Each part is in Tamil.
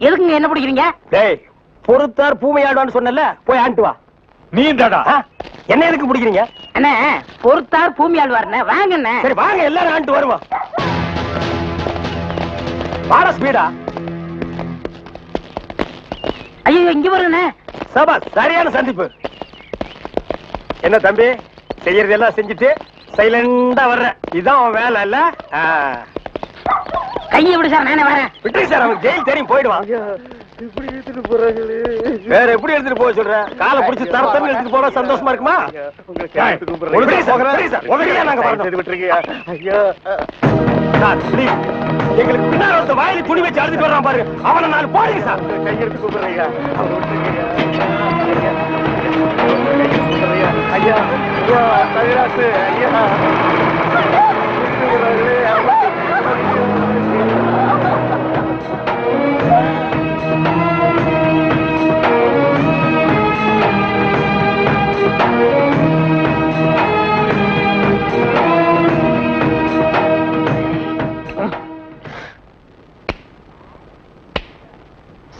எதுக்குங்க என்ன பிடிக்கிறீங்க? டேய், பொறுத்தார் பூமையாடுவான்னு சொன்னல, போய் ஆண்டு வா. நீ தாடா என்ன எதுக்கு பிடிக்கிறீங்க? அண்ணே, பொறுத்தார் பூமி ஆழ்வார்ண்ணே, வாங்க அண்ணே. சரி வாங்க, எல்லாரும் ஆண்டு வருவோம். வாடா ஸ்பீடா. ஐயோ, இங்க வருங்கண்ணே. சபா, சரியான சந்திப்பு. என்ன தம்பி, செய்யறதெல்லாம் செஞ்சுட்டு சைலண்டா வர்ற, இதான் அவன் வேலை இல்ல? கையை விடு சார், நானே வரேன். விட்டுரு சார், அவன் ஜெயில் தெரியும், போயிடுவான். இப்படி எடுத்துட்டு போறாங்களே, வேற எப்படி எடுத்துட்டு போக சொல்ற? காலை பிடிச்சி தரத்தன்னு எடுத்துட்டு போனா சந்தோஷமா இருக்குமா? எங்களுக்கு பின்னால் ஒருத்த வாயில துணி வச்சு அழுதுட்டு வர்றான் பாரு, அவனை நாலு போடுங்க சார். கையெடுத்து கூப்பிடுறீங்க, ஐயா ஐயா தவிராசு ஐயா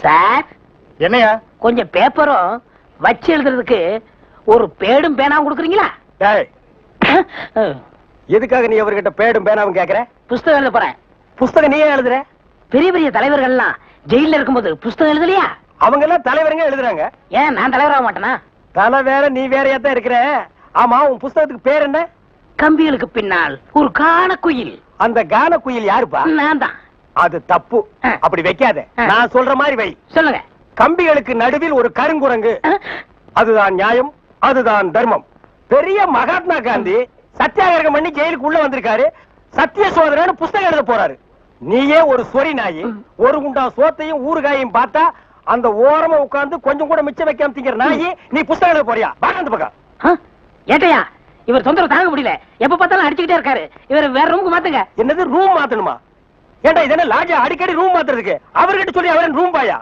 சார், என்னையா? கொஞ்சம் பேப்பரும் வச்சு எழுதுறதுக்கு ஒரு பேடும் பேனாவும் கொடுக்குறீங்களா? எதுக்காக நீ அவர்கிட்ட பேடும் பேனாவும் கேக்குற? புஸ்தகம் எழுத போறேன். புஸ்தகம் நீயே எழுதுற? பெரிய பெரிய தலைவர்கள் எல்லாம் ஜெயில இருக்கும்போது புஸ்தகம் எழுதலையா? அவங்க எல்லாம் தலைவருங்க எழுதுறாங்க. ஏன் நான் தலைவராக மாட்டேனா? தலை வேற, நீ வேறையா தான் இருக்கிற. ஆமா, உன் புஸ்தகத்துக்கு பேர் என்ன? கம்பிகளுக்கு பின்னால் ஒரு கான குயில். அந்த கான குயில் யாருப்பா? நான் தான். அது தப்பு, அப்படி வைக்காத. நான் சொல்ற மாதிரி வை. சொல்லுங்க. கம்பிகளுக்கு நடுவில் ஒரு கருங்குரங்கு, அதுதான் நியாயம், அதுதான் தர்மம். பெரிய மகாத்மா காந்தி சத்தியாகிரகம் பண்ணி ஜெயிலுக்கு உள்ள வந்திருக்காரு, சத்திய சோதனைன்னு புஸ்தகம் எழுத போறாரு. நீயே ஒரு சொறி நாயி, ஒரு குண்டா சோத்தையும் ஊறுகாயையும் பார்த்தா அந்த ஓரமா உட்கார்ந்து கொஞ்சம் கூட மிச்சம் வைக்காம திங்கிற நாயி, நீ புஸ்தகம் எழுத போறியா? வாங்க பக்கம். ஏட்டையா, இவர் தொந்தரவு தாங்க முடியல, எப்ப பார்த்தாலும் அடிச்சுக்கிட்டே இருக்காரு. இவர் வேற ரூமுக்கு மாத்துங்க. என்னது ரூம் மாத்தணுமா? ஏண்டா இது என்ன லாட்ஜா அடிக்கடி ரூம் மாத்துறதுக்கு? அவர்கிட்ட சொல்லி அவரன் ரூம் பாயா?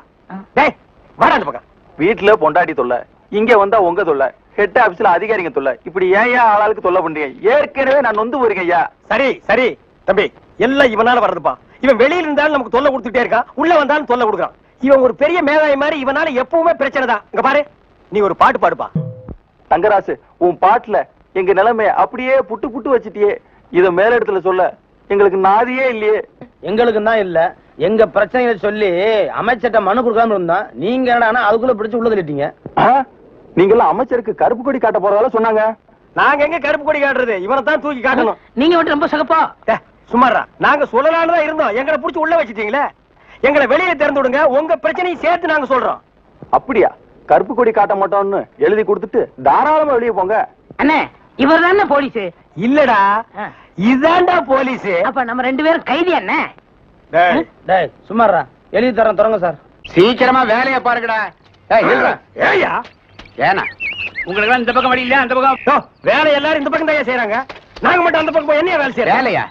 டேய் வாடா அந்த பக்கம். வீட்டுல பொண்டாட்டி தொல்லை, இங்க வந்தா உங்க தொல்லை, ஹெட் ஆபீஸ்ல அதிகாரிங்க தொல்லை, இப்படி ஏன் ஆளாளுக்கு தொல்லை பண்றீங்க? ஏற்கனவே நான் நொந்து போறீங்க ஐயா. சரி சரி தம்பி, எல்லாம் இவனால வர்றதுப்பா. இவன் வெளியில இருந்தாலும் நமக்கு தொல்லை கொடுத்துட்டே இருக்கான், உள்ள வந்தாலும் தொல்லை கொடுக்குறான். இவன் ஒரு பெரிய மேதாவி மாதிரி, இவனால எப்பவுமே பிரச்சனை தான். இங்க பாரு, நீ ஒரு பாட்டு பாடுப்பா. தங்கராசு, உன் பாட்டுல எங்க நிலைமைய அப்படியே புட்டு புட்டு வச்சிட்டியே. இத மேல இடத்துல சொல்ல எங்களுக்கு நாதியே இல்லையே. எங்களுக்கு தான் இல்ல, எங்க பிரச்சனைகளை சொல்லி அமைச்சர்ட்ட மனு கொடுக்காம இருந்தோம். நீங்க என்னடா அதுக்குள்ள பிடிச்சு உள்ள தள்ளிட்டீங்க. நீங்க எல்லாம் அமைச்சருக்கு கருப்பு கொடி காட்ட போறதால சொன்னாங்க. நாங்க எங்க கருப்பு கொடி காட்டுறது? இவனை தான் தூக்கி காட்டணும். நீங்க மட்டும் ரொம்ப சகப்பா. சும்மாரா, நாங்க சொல்லலான்னு தான் இருந்தோம், எங்களை புடிச்சு உள்ள வச்சிட்டீங்களே. எங்களை வெளியே திறந்து விடுங்க, உங்க பிரச்சனையும் சேர்த்து நாங்க சொல்றோம். அப்படியா? கருப்பு கொடி காட்ட மாட்டோம்னு எழுதி கொடுத்துட்டு தாராளமா வெளியே போங்க. அண்ணே, இவர் தானே போலீஸ்? இல்லடா, இதாண்டா போலீஸ். அப்ப நம்ம ரெண்டு பேரும் கைதி அண்ணே. டேய் சும்மாரா, எழுதி தரேன், தொடங்க சார். சீக்கிரமா வேலையை பாருங்கடா. ஏயா ஏனா உங்களுக்கு இந்த பக்கம் வழி இல்ல, அந்த பக்கம் வேலை எல்லாரும் இந்த பக்கம் தான் செய்யறாங்க, நாங்க மட்டும் அந்த பக்கம் போய் என்ன வேலை செய்யறோம்? வேலையா?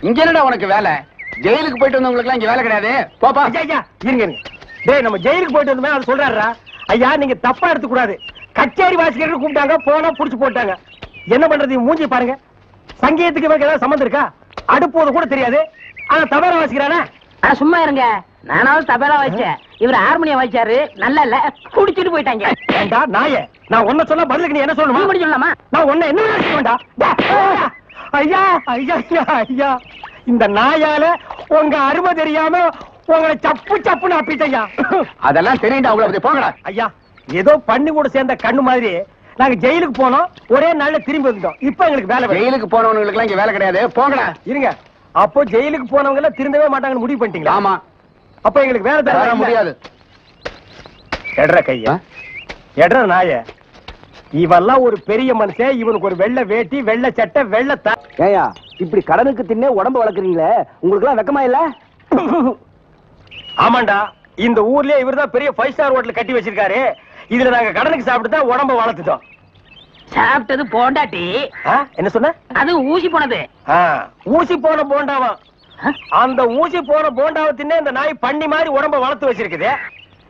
இங்க என்னடா உனக்கு வேலை? ஜெயிலுக்கு போயிட்டு வந்தவங்களுக்கு எல்லாம் இங்க வேலை கிடையாது, போப்பா. ஐயா இருங்க, டேய் நம்ம ஜெயிலுக்கு போயிட்டு வந்தோமே அது சொல்றாரா? ஐயா நீங்க தப்பா எடுத்து கூடாது. கச்சேரி வாசிக்கிறதுக்கு கூப்பிட்டாங்க, போனா புடிச்சு போட்டாங்க. என்ன பண்றது? மூஞ்சி பாருங்க. சங்கீதத்துக்கு இவருக்கு ஏதாவது சம்பந்தம் இருக்கா? அடுப்போது கூட தெரியாது, ஆனா தபேலா வாசிக்கிறானா? சும்மா இருங்க, நானாவது தபேலா வாசிச்சேன், இவர் ஹார்மோனியம் வாசிச்சாரு. நல்லா இல்ல, குடிச்சிட்டு போயிட்டாங்க. ஏண்டா நாயே, நான் ஒன்ன சொல்ல பதிலுக்கு நீ என்ன சொல்லணுமா? நீ சொல்லலாமா? நான் ஒன்ன என்ன வேண்டா? ஐயா ஐயா ஐயா, இந்த நாயால உங்க அருமை தெரியாம உங்களை சப்பு சப்புன்னு அப்பிட்டையா. அதெல்லாம் தெரியுண்டா உங்களுக்கு, போங்கடா. ஐயா ஏதோ பண்ணி கூட சேர்ந்த கண்ணு மாதிரி நாங்க ஜெயிலுக்கு போனோம், ஒரே நாள்ல திரும்பி வந்துட்டோம். இப்ப எங்களுக்கு வேலை. ஜெயிலுக்கு போனவங்களுக்கு எல்லாம் இங்க வேலை கிடையாது, போங்கடா. இருங்க, அப்போ ஜெயிலுக்கு போனவங்க எல்லாம் திரும்பவே மாட்டாங்கன்னு முடிவு பண்ணிட்டீங்களா? ஆமா. அப்ப எங்களுக்கு வேலை தர முடியாது. எட்ற கையா, எட்ற நாய. இவெல்லாம் ஒரு பெரிய மனுஷன், இவனுக்கு ஒரு வெள்ளை வேட்டி, வெள்ளை சட்டை, வெள்ளை ஏயா இப்படி கடனுக்கு தின்னே உடம்பு வளர்க்குறீங்களே, உங்களுக்கு எல்லாம் வெக்கமா இல்ல? ஆமாண்டா, இந்த ஊர்லயே இவர்தான் பெரிய 5 ஸ்டார் ஹோட்டல் கட்டி வச்சிருக்காரு. இதுல நாங்க கடனுக்கு சாப்பிட்டு தான் உடம்ப வளர்த்துட்டோம். சாப்பிட்டது போண்டாட்டி. என்ன சொன்ன? அது ஊசி போனது. ஊசி போன போண்டாவா? அந்த ஊசி போன போண்டாவை தின்னே இந்த நாய் பண்ணி மாதிரி உடம்ப வளர்த்து வச்சிருக்குது.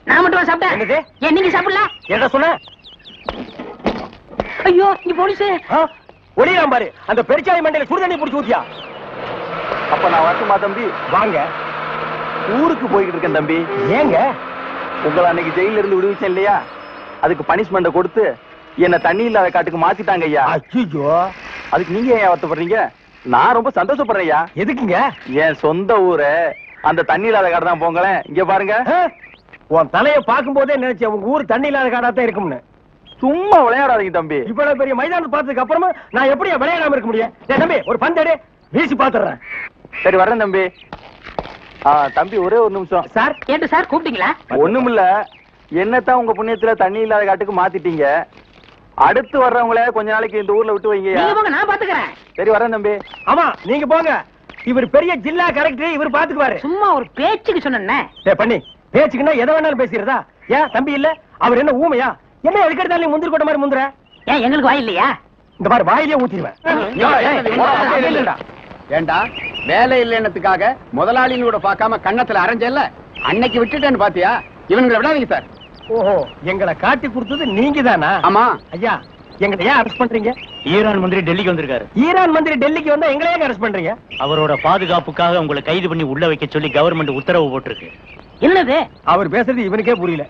நான் மட்டும் சாப்பிட்டேன். என்னது? ஏன் நீங்க சாப்பிடல? என்ன சொன்ன? ஐயோ, நீ போலீஸ். ஒளியாம் பாரு, அந்த பெருச்சாய் மண்டையில சுடுதண்ணி புடிச்சு ஊத்தியா. அப்ப நான் வரட்டுமா தம்பி? வாங்க. ஊருக்கு போய்கிட்டு இருக்கேன் தம்பி. ஏங்க உங்களை அன்னைக்கு ஜெயில இருந்து விடுவிச்சேன் இல்லையா, அதுக்கு பனிஷ்மெண்ட கொடுத்து என்ன தண்ணி இல்லாத காட்டுக்கு மாத்திட்டாங்க ஐயா. அச்சோ, அதுக்கு நீங்க ஏன் வருத்தப்படுறீங்க? நான் ரொம்ப சந்தோஷப்படுறேன் ஐயா. எதுக்குங்க? என் சொந்த ஊரு அந்த தண்ணி இல்லாத காடு தான். போங்களேன், இங்க பாருங்க. உன் தலைய பாக்கும் போதே நினைச்சேன் உங்க ஊர் தண்ணி இல்லாத காடாத்தான் இருக்கும்னு. சும்மா விளையாடாதீங்க தம்பி. இவ்வளவு பெரிய மைதானம் பார்த்ததுக்கு அப்புறமா நான் எப்படி விளையாடாம இருக்க முடியும்? தம்பி ஒரு பந்தடி வீசி பாத்துறேன். சரி வர்றேன் தம்பி. தம்பி ஒரே ஒரு நிமிஷம். சார் கேட்டு சார் கூப்பிட்டீங்களா? ஒண்ணுமில்ல, என்னத்தான் உங்க புண்ணியத்துல தண்ணி இல்லாத காட்டுக்கு மாத்திட்டீங்க. அடுத்து வர்றவங்கள கொஞ்ச நாளைக்கு இந்த ஊர்ல விட்டு வைங்க. நீங்க போங்க, நான் பாத்துக்கிறேன். சரி வரேன் தம்பி. ஆமா நீங்க போங்க, இவர் பெரிய ஜில்லா கலெக்டர், இவர் பாத்துக்குவாரு. சும்மா ஒரு பேச்சுக்கு சொன்னேன். பண்ணி பேச்சுக்குன்னா எதை வேணாலும் பேசிடுறதா? ஏன் தம்பி இல்ல, அவர் என்ன ஊமையா? என்ன எதுக்கெடுத்தாலும் நீ முந்திரி கொட்ட மாதிரி முந்துற? ஏன் எங்களுக்கு வாய் இல்லையா? இந்த மாதிரி வாயிலே ஊத்திடுவேன். ஏண்டா வேலை இல்லைன்னதுக்காக முதலாளிகளோட பார்க்காம கண்ணத்துல அரைஞ்சல்ல, அன்னைக்கு விட்டுட்டேன்னு பாத்தியா? இவனுங்களை விடாதீங்க சார். ஓஹோ, எங்களை காட்டி கொடுத்தது நீங்க தானா? ஆமா ஐயா, எங்களை ஏன் அரெஸ்ட் பண்றீங்க? ஈரான் மந்திரி டெல்லிக்கு வந்திருக்காரு. ஈரான் மந்திரி டெல்லிக்கு வந்தா எங்களை ஏன் அரெஸ்ட் பண்றீங்க? அவரோட பாதுகாப்புக்காக உங்களை கைது பண்ணி உள்ள வைக்க சொல்லி கவர்மெண்ட் உத்தரவு போட்டிருக்கு. என்னது அவர் பேசுறது இவனுக்கே புரியல.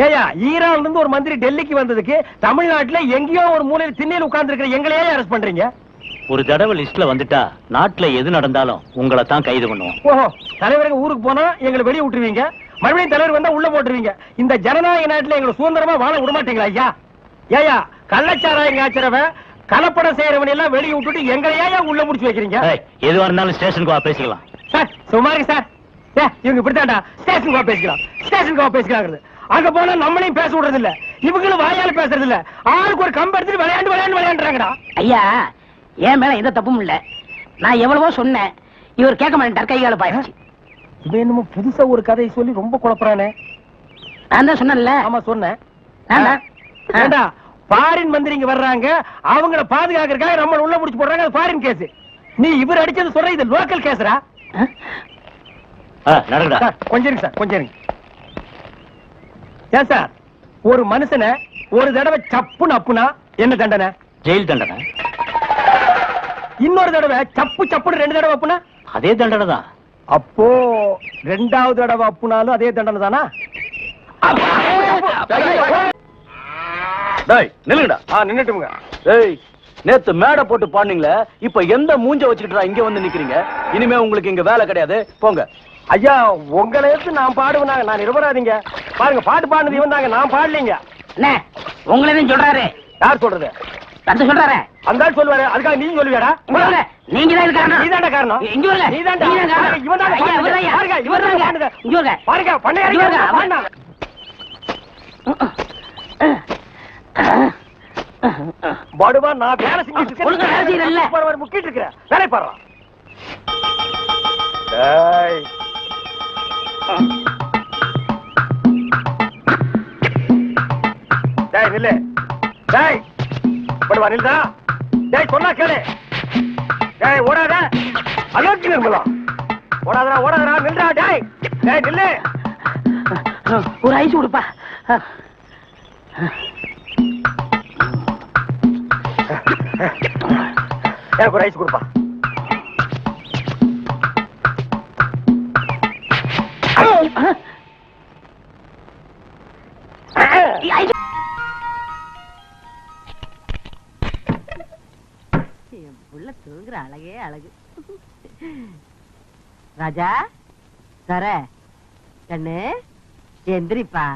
ஏயா, ஈரான்ல இருந்து ஒரு மந்திரி டெல்லிக்கு வந்ததுக்கு தமிழ்நாட்டுல எங்கேயோ ஒரு மூலையில் திண்ணையில் உட்கார்ந்து இருக்கிற எங்களையே அரெஸ்ட் பண்றீங்க? ஒரு தடவை லிஸ்ட்ல வந்துட்டா நாட்டுல எது நடந்தாலும் உங்களை தான் கைது பண்ணுவோம். ஓஹோ, தலைவருக்கு ஊருக்கு போனா எங்களை வெளியே விட்டுருவீங்க, மறுபடியும் தலைவர் வந்தா உள்ள போட்டுருவீங்க. இந்த ஜனநாயக நாட்டுல எங்களை சுதந்திரமா வாழ விட மாட்டீங்களா ஐயா? ஏயா, கள்ளச்சாராயம் காய்ச்சறவன் கலப்படம் செய்யறவன் எல்லாம் வெளியே விட்டுட்டு எங்களையா உள்ள முடிச்சு வைக்கிறீங்க? எதுவா இருந்தாலும் ஸ்டேஷனுக்கு வா, பேசிக்கலாம். சார் சுமாரி சார், இவங்க இப்படித்தாண்டா ஸ்டேஷனுக்கு வா பேசிக்கலாம், ஸ்டேஷனுக்கு வா பேசிக்கிறாங்க. அங்க போனா நம்மளையும் பேச விடுறது இல்ல, இவங்களும் வாயால பேசுறது இல்ல, ஆளுக்கு ஒரு கம்பு எடுத்துட்டு விளையாண்டுறாங்கடா. ஐயா, என் மேல எந்த தப்பும் இல்ல. நான் எவ்வளவோ சொன்னேன், இவர் கேட்க மாட்டேன், கைகால பாயிடுச்சு. இவன் என்னமோ புதுசா ஒரு கதையை சொல்லி ரொம்ப குழப்பறானே. நான் தான் சொன்னேன்ல. ஆமா சொன்னேன். ஏண்டா ஃபாரின் மந்திரிங்க வர்றாங்க, அவங்கள பாதுகாக்கிறதுக்காக நம்ம உள்ள புடிச்சு போடுறாங்க, அது ஃபாரின் கேஸ். நீ இவர் அடிச்சது சொல்ற, இது லோக்கல் கேஸ்ரா? நடக்குதா? கொஞ்சம் இருங்க சார், கொஞ்சம் இருங்க. ஏன் சார், ஒரு மனுஷனை ஒரு தடவை சப்புன்னு அப்புனா என்ன தண்டனை? ஜெயில் தண்டனை. இன்னொரு தடவை சப்பு சப்புன்னு 2 தடவை அப்புனா அதே தண்டனை தான். அப்போ 2வது தடவை அப்புனாலும் அதே தண்டனை தானா? நில்லுடா. நின்னுட்டுங்க. ஏய், நேத்து மேடை போட்டு பாடுனீங்களே, இப்ப எந்த மூஞ்ச வச்சுக்கிட்டு இங்க வந்து நிக்கிறீங்க? இனிமே உங்களுக்கு இங்க வேலை கிடையாது, போங்க. ஐயா, உங்களை எடுத்து நான் பாடுவேனாங்க, நான் நிரபராதிங்க. பாருங்க, பாட்டு பாடுனது இவன் தாங்க, நான் பாடலீங்க. என்ன உங்களே சொல்றாரு? யார் சொல்றது? தந்து சொல்றாரு. அந்த ஆள் சொல்லுவாரு, அதுக்காக நீ சொல்லுவியாடா? நீங்க தான் காரணம். நீதான்டா காரணம். இங்க வரல. நீதான்டா. இவன் தான் பாருங்க, இவர் தான் பாடுனது. இங்க வரல. பாருங்க, பண்ணையாரிங்க பாடுனாங்க. படுவா, நான் வேலை செஞ்சிட்டு ஒழுங்கா வேலை செய்யறல்ல. இருக்கேன், முக்கிட்டு இருக்கிறேன், வேலை பாடுறா. டேய், டேய் நில்லு. டேய் படுவா, நில்லுடா. டேய் சொன்னா கேளு. டேய் ஓடாத, அலோக்கி நிர்மலா. ஓடாதடா, ஓடாதடா, நில்லுடா. டேய் டேய் நில்லு. ஒரு ஐஸ் கொடுப்பா. எனக்கு ஒரு ஐஸ் கொடுப்பா. புள்ள தூங்குற அழகே அழகு. ராஜா தர கண்ணு எந்திரிப்பா.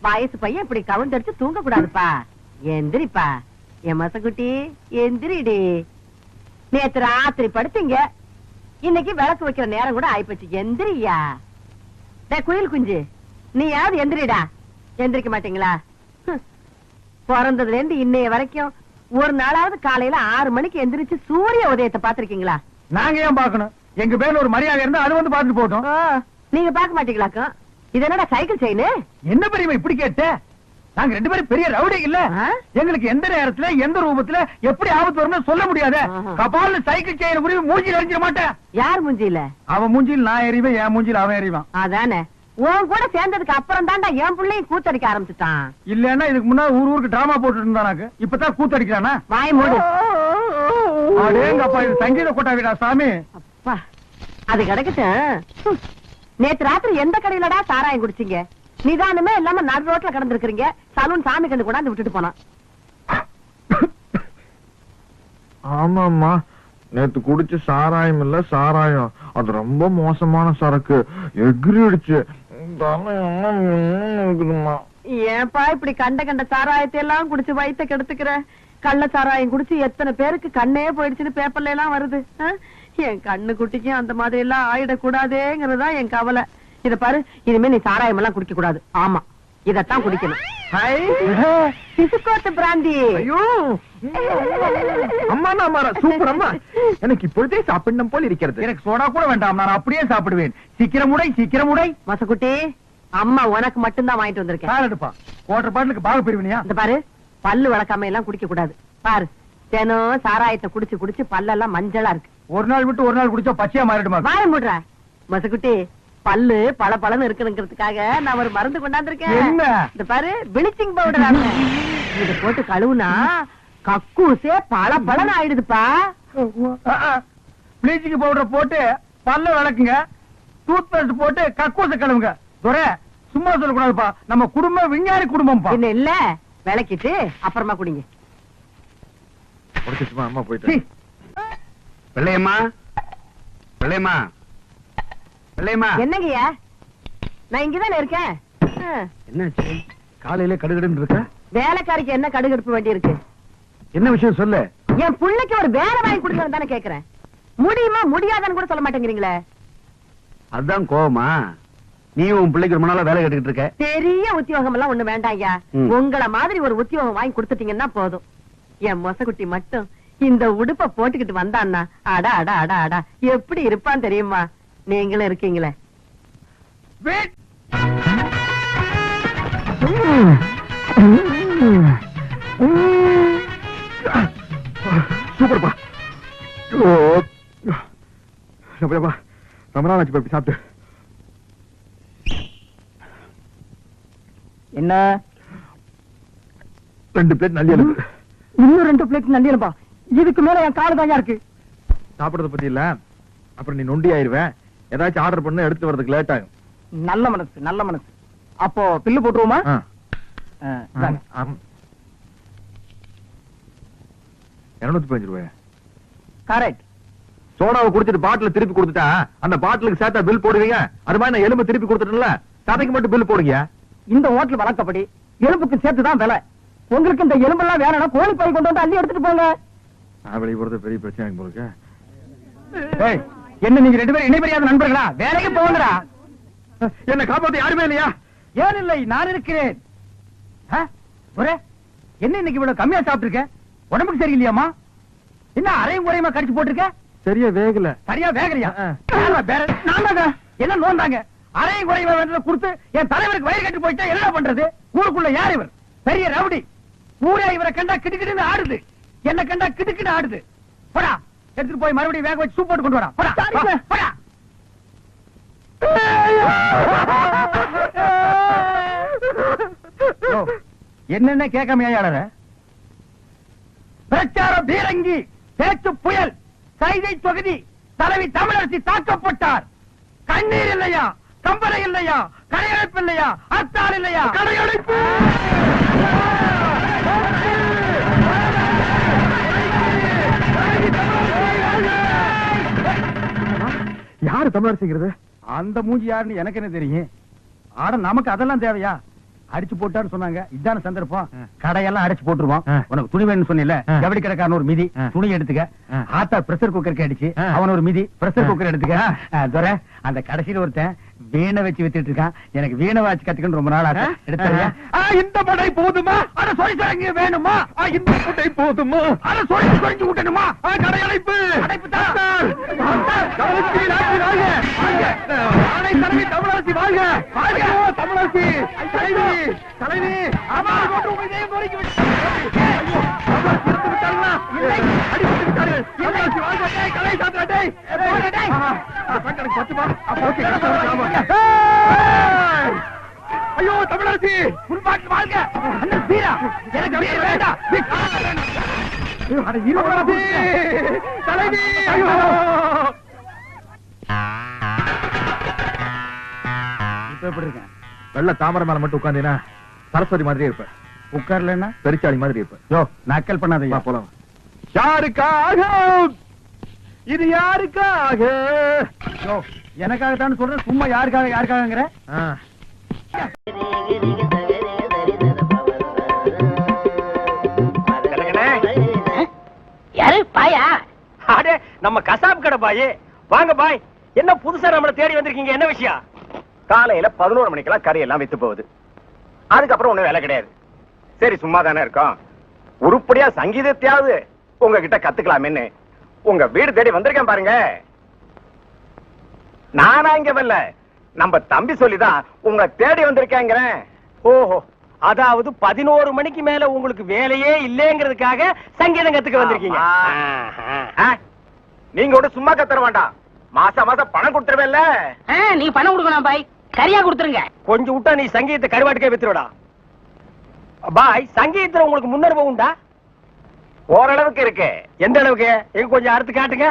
வயசு பையன் இப்படி கவுண்ட் அடிச்சு தூங்க கூடாதுப்பா. எந்திரிப்பா என் மசக்குட்டி, எந்திரிடி. நேத்து ராத்திரி படுத்தீங்க, இன்னைக்கு விளக்கு வைக்கிற நேரம் கூட ஆயிப்போச்சு. எந்திரியா. குயில் குஞ்சு, நீ யாவது எந்திரிடா. எந்திரிக்க மாட்டீங்களா? பிறந்ததுல இருந்து இன்னைய வரைக்கும் ஒரு நாளாவது காலையில 6 மணிக்கு எந்திரிச்சு சூரிய உதயத்தை பாத்திருக்கீங்களா? நாங்க ஏன் பாக்கணும்? எங்க பேர்ல ஒரு மரியாதை இருந்தா அது வந்து பாத்துட்டு போட்டோம். நீங்க பாக்க மாட்டீங்களாக்கும்? இது என்னடா சைக்கிள் செயின்? என்ன பெரியமா இப்படி கேட்ட? நாங்க 2 பேரும் பெரிய ரவுடி இல்ல. எங்களுக்கு எந்த நேரத்துல எந்த ரூபத்துல எப்படி ஆபத்து வரும்னு சொல்ல முடியாது. கபால்ல சைக்கிள் செயின் புரிய மூஞ்சில எரிஞ்சிட மாட்டேன். யார் மூஞ்சில? அவன் மூஞ்சில் நான் எறிவேன், என் மூஞ்சில் அவன் எறிவான். அதானே, உன் கூட சேர்ந்ததுக்கு அப்புறம் தான்டா என் பிள்ளையும் கூத்தடிக்க ஆரம்பிச்சுட்டான். இல்லன்னா இதுக்கு முன்னாடி ஊருக்கு டிராமா போட்டுட்டு இருந்தானாக்கு, இப்பதான் கூத்தடிக்கிறானா? வாய் மூடு. அடேங்கப்பா, இது சங்கீத கொட்டாவிடா சாமி. அப்பா, அது கிடக்கட்டும். நேத்து ராத்திரி எந்த கடையிலடா சாராயம் குடிச்சீங்க? நிதானமே இல்லாம நடு ரோட்ல கிடந்திருக்கீங்க. சலூன் சாமி கண்டு கொண்டாந்து விட்டுட்டு போனான். ஆமாம்மா, நேத்து குடிச்ச சாராயம் இல்ல சாராயம், அது ரொம்ப மோசமான சரக்கு, எகிரிடுச்சு. ஏன்பா இப்படி கண்ட கண்ட சாராயத்தை எல்லாம் குடிச்சு வயித்த கெடுத்துக்கிற? கள்ள சாராயம் குடிச்சு எத்தனை பேருக்கு கண்ணே போயிடுச்சுன்னு பேப்பர்ல எல்லாம் வருது. என் கண்ணு குட்டிக்கும் அந்த மாதிரி எல்லாம் ஆயிடக்கூடாதேங்கிறதா என் கவலை. இத பாரு, இனிமே நீ சாராயம் எல்லாம் குடிக்க கூடாது. ஆமா, இதத்தான் குடிக்கணும். சிசுக்கோத்து பிராந்தி. அம்மா சூப்பர் அம்மா, எனக்கு இப்பொழுதே சாப்பிடணும் போல் இருக்கிறது. எனக்கு சோடா கூட வேண்டாம், நான் அப்படியே சாப்பிடுவேன். சீக்கிரம் உடை. மசக்குட்டி, அம்மா உனக்கு மட்டும்தான் வாங்கிட்டு வந்திருக்கேன். எடுப்பா, வாட்டர் பாட்டிலுக்கு பாக பிரிவினியா? இந்த பாரு, பல்லு வளர்க்காம எல்லாம் குடிக்க கூடாது. பாரு, தினம் சாராயத்தை குடிச்சு குடிச்சு பல்லெல்லாம் மஞ்சளா இருக்கு. ஒரு நாள் விட்டு ஒரு நாள் குடிச்சா பச்சையா மாறிடுமா? வாய மூடுற மசக்குட்டி. பல்லு பளபளன்னு இருக்கணுங்கிறதுக்காக நான் ஒரு மருந்து கொண்டாந்துருக்கேன். இந்த பாரு, பிளீச்சிங் பவுடர். இத போட்டு கழுவுனா கக்கூசே பளபளன்னு ஆயிடுதுப்பா. பிளீச்சிங் பவுடர் போட்டு பல்ல விளக்குங்க, டூத் பேஸ்ட் போட்டு கக்கூச கழுவுங்க. துரை, சும்மா சொல்லக்கூடாதுப்பா, நம்ம குடும்பம் விஞ்ஞானி குடும்பம். என்ன இல்ல, விளக்கிட்டு அப்புறமா குடிங்க. அம்மா போயிட்டு. வெள்ளையம்மா, என்னங்கய்யா, நான் இங்கதானே இருக்கேன். என்னாச்சு? காலையில கடுகடுன்னு இருக்க? வேலைக்காரிக்கு என்ன கடுகடுப்பு வேண்டி இருக்கு? என்ன விஷயம் சொல்லு. என் பிள்ளைக்கு ஒரு வேலை வாங்கி கொடுக்கணும் தானே கேக்குறேன். முடியுமா முடியாதான்னு கூட சொல்ல மாட்டேங்கிறீங்களே. அதுதான் கோவமா? நீ உன் பிள்ளைக்கு ரொம்ப நாளா வேலை கேட்டுக்கிட்டு இருக்க. பெரிய உத்தியோகம் எல்லாம் ஒண்ணு வேண்டாம் ஐயா. உங்கள மாதிரி ஒரு உத்தியோகம் வாங்கி கொடுத்துட்டீங்கன்னா போதும். என் மொசக்குட்டி மட்டும் இந்த உடுப்ப போட்டுக்கிட்டு வந்தான்னா அடா அடா அடா அடா எப்படி இருப்பான் தெரியுமா? நீங்களும் இருக்கீங்களே. சூப்பர்ப்பா. ரொம்ப நாள் ஆச்சு சாப்பிட்டு. என்ன? 2 பிளேட் நல்லி எலும்பு. இன்னும் 2 பிளேட் நல்லி எலும்பா? இதுக்கு மேல என் காலு தான் இருக்கு. சாப்பிடறத பத்தி இல்ல, அப்புறம் நீ நொண்டி ஆயிருவேன். ஏதாச்சும் ஆர்டர் பண்ண எடுத்து வரதுக்கு லேட் ஆகும். நல்ல மனசு. அப்போ பில்லு போட்டுருவோமா? 215 ரூபாய். கரெக்ட். சோடாவை குடிச்சிட்டு பாட்டில திருப்பி கொடுத்துட்டா அந்த பாட்டிலுக்கு சேர்த்தா பில் போடுவீங்க. அது மாதிரி நான் எலும்பு திருப்பி கொடுத்துட்டேன்ல, கதைக்கு மட்டும் பில் போடுங்க. இந்த ஹோட்டல் வழக்கப்படி எலும்புக்கு சேர்த்துதான் விலை. உங்களுக்கு இந்த எலும்பெல்லாம் வேணும்னா கோழி பை கொண்டு வந்து அள்ளி எடுத்துட்டு போங்க. நான் வெளியே போறது பெரிய பிரச்சனை போலுக்கு. என்ன நீங்க 2 பேரும் இணைபெரியாத நண்பர்களா? வேலைக்கு போங்கடா. என்ன காப்பாத்த யாருமே இல்லையா? ஏன் இல்லை, நான் இருக்கிறேன். என்ன இன்னைக்கு இவ்வளவு கம்மியா சாப்பிட்டு இருக்க? உடம்புக்கு சரியில்லையாமா? என்ன அரையும் குறையுமா கடிச்சு போட்டிருக்க? சரியா வேகல. சரியா வேகலையா? என்ன நோந்தாங்க? அரையும் குறையுமா வேண்டத கொடுத்து என் தலைவருக்கு வயிறு கட்டி போயிட்டா என்ன பண்றது? ஊருக்குள்ள யார் இவர்? பெரிய ரவுடி. ஊரே இவரை கண்டா கிடுக்கிடுன்னு ஆடுது, என்ன கண்டா கிடுக்கிட்டு ஆடுது. போடா, எடுத்துட்டு போய் மறுபடியும் வேக வச்சு சூப் போட்டு கொண்டு வரா. போடா. என்னென்ன கேட்காம ஏழற? பிரச்சார பீரங்கி, பேச்சு புயல், கைதை தொகுதி தலைவி தமிழரசி தாக்கப்பட்டார். கண்ணீர் இல்லையா? கம்பளை இல்லையா? கடையடைப்பு இல்லையா? அத்தாள் இல்லையா? கடையடைப்பு. யாரு தமிழரசிங்கிறது? அந்த மூஞ்சி யாருன்னு எனக்கு என்ன தெரியும்? ஆட நமக்கு அதெல்லாம் தேவையா? அடிச்சு போட்டான்னு சொன்னாங்க, இதான சந்தர்ப்பம். கடையெல்லாம் அடிச்சு போட்டுருவோம். உனக்கு துணி வேணும்னு சொன்னில, ஜவுளி கடைக்காரன் ஒரு மிதி துணி எடுத்துக்க. ஆத்தா பிரஷர் குக்கருக்கு அடிச்சு அவன் ஒரு மிதி பிரஷர் குக்கர் எடுத்துக்க. துரை, அந்த கடைசியில ஒருத்தன் வீணை வச்சு வித்துட்டு இருக்கான். எனக்கு வீணை வாச்சு கத்துக்கணும் ரொம்ப நாள் ஆச்சு. எடுத்துறியா? இந்த படை போதுமா? அட சொல்லி தரங்க வேணுமா? இந்த படை போதுமா? அட சொல்லி சொல்லி விட்டணுமா? கடையடைப்பு. அடைப்பு தான். தமிழரசி தமிழரசி வாழ்க. தமிழரசி தலைவி. ஆமா, உங்களையும் கோரிக்கை விட்டு ஐயோ தமிழரசி முன்பாட்டு வாழ்க. வீரா, எனக்கு வீர வேண்டாம். தலைவி. இப்ப எப்படி இருக்கேன்? வெள்ள தாமரை மேல மட்டும் உட்காந்தீங்கன்னா சரஸ்வதி மாதிரி இருப்ப. உட்கார்லன்னா பெருச்சாளி மாதிரி இருப்ப. யோ நக்கல் பண்ணாதீங்க. போலாம். யாருக்காக இது யாருக்காக? யோ எனக்காகத்தான் சொல்றேன், சும்மா யாருக்காக யாருக்காகங்கிற? யாரு பாயா? அடே நம்ம கசாப் கடை பாய். வாங்க பாய். என்ன புதுசா நம்மள தேடி வந்திருக்கீங்க? என்ன விஷயம்? காலையில 11 மணிக்கெல்லாம் கறி எல்லாம் வித்து போகுது. அதுக்கப்புறம் ஒண்ணும் வேலை கிடையாது. சரி சும்மா தானே இருக்கோம், உருப்படியா சங்கீதத்தையாவது உங்ககிட்ட கத்துக்கலாமேன்னு உங்க வீடு தேடி வந்திருக்கேன் பாருங்க. நானா இங்க வரல, நம்ம தம்பி சொல்லிதான் உங்க தேடி வந்திருக்கேங்கிறேன். ஓஹோ, அதாவது 11 மணிக்கு மேல உங்களுக்கு வேலையே இல்லங்கிறதுக்காக சங்கீதம் கத்துக்க வந்திருக்கீங்க. நீங்க கூட சும்மா கத்துற வேண்டாம், மாசம் மாசம் பணம் கொடுத்துருவேல்ல. நீ பணம் கொடுக்கணும் பாய், சரியா கொடுத்துருங்க. கொஞ்சம் விட்டா நீ சங்கீதத்தை கருவாட்டுக்கே வித்துருடா. பாய், சங்கீதத்துல உங்களுக்கு முன்னனுபவம் உண்டா? ஓரளவுக்கு இருக்கு. எந்த அளவுக்கு? எங்க கொஞ்சம் அறுத்து காட்டுங்க.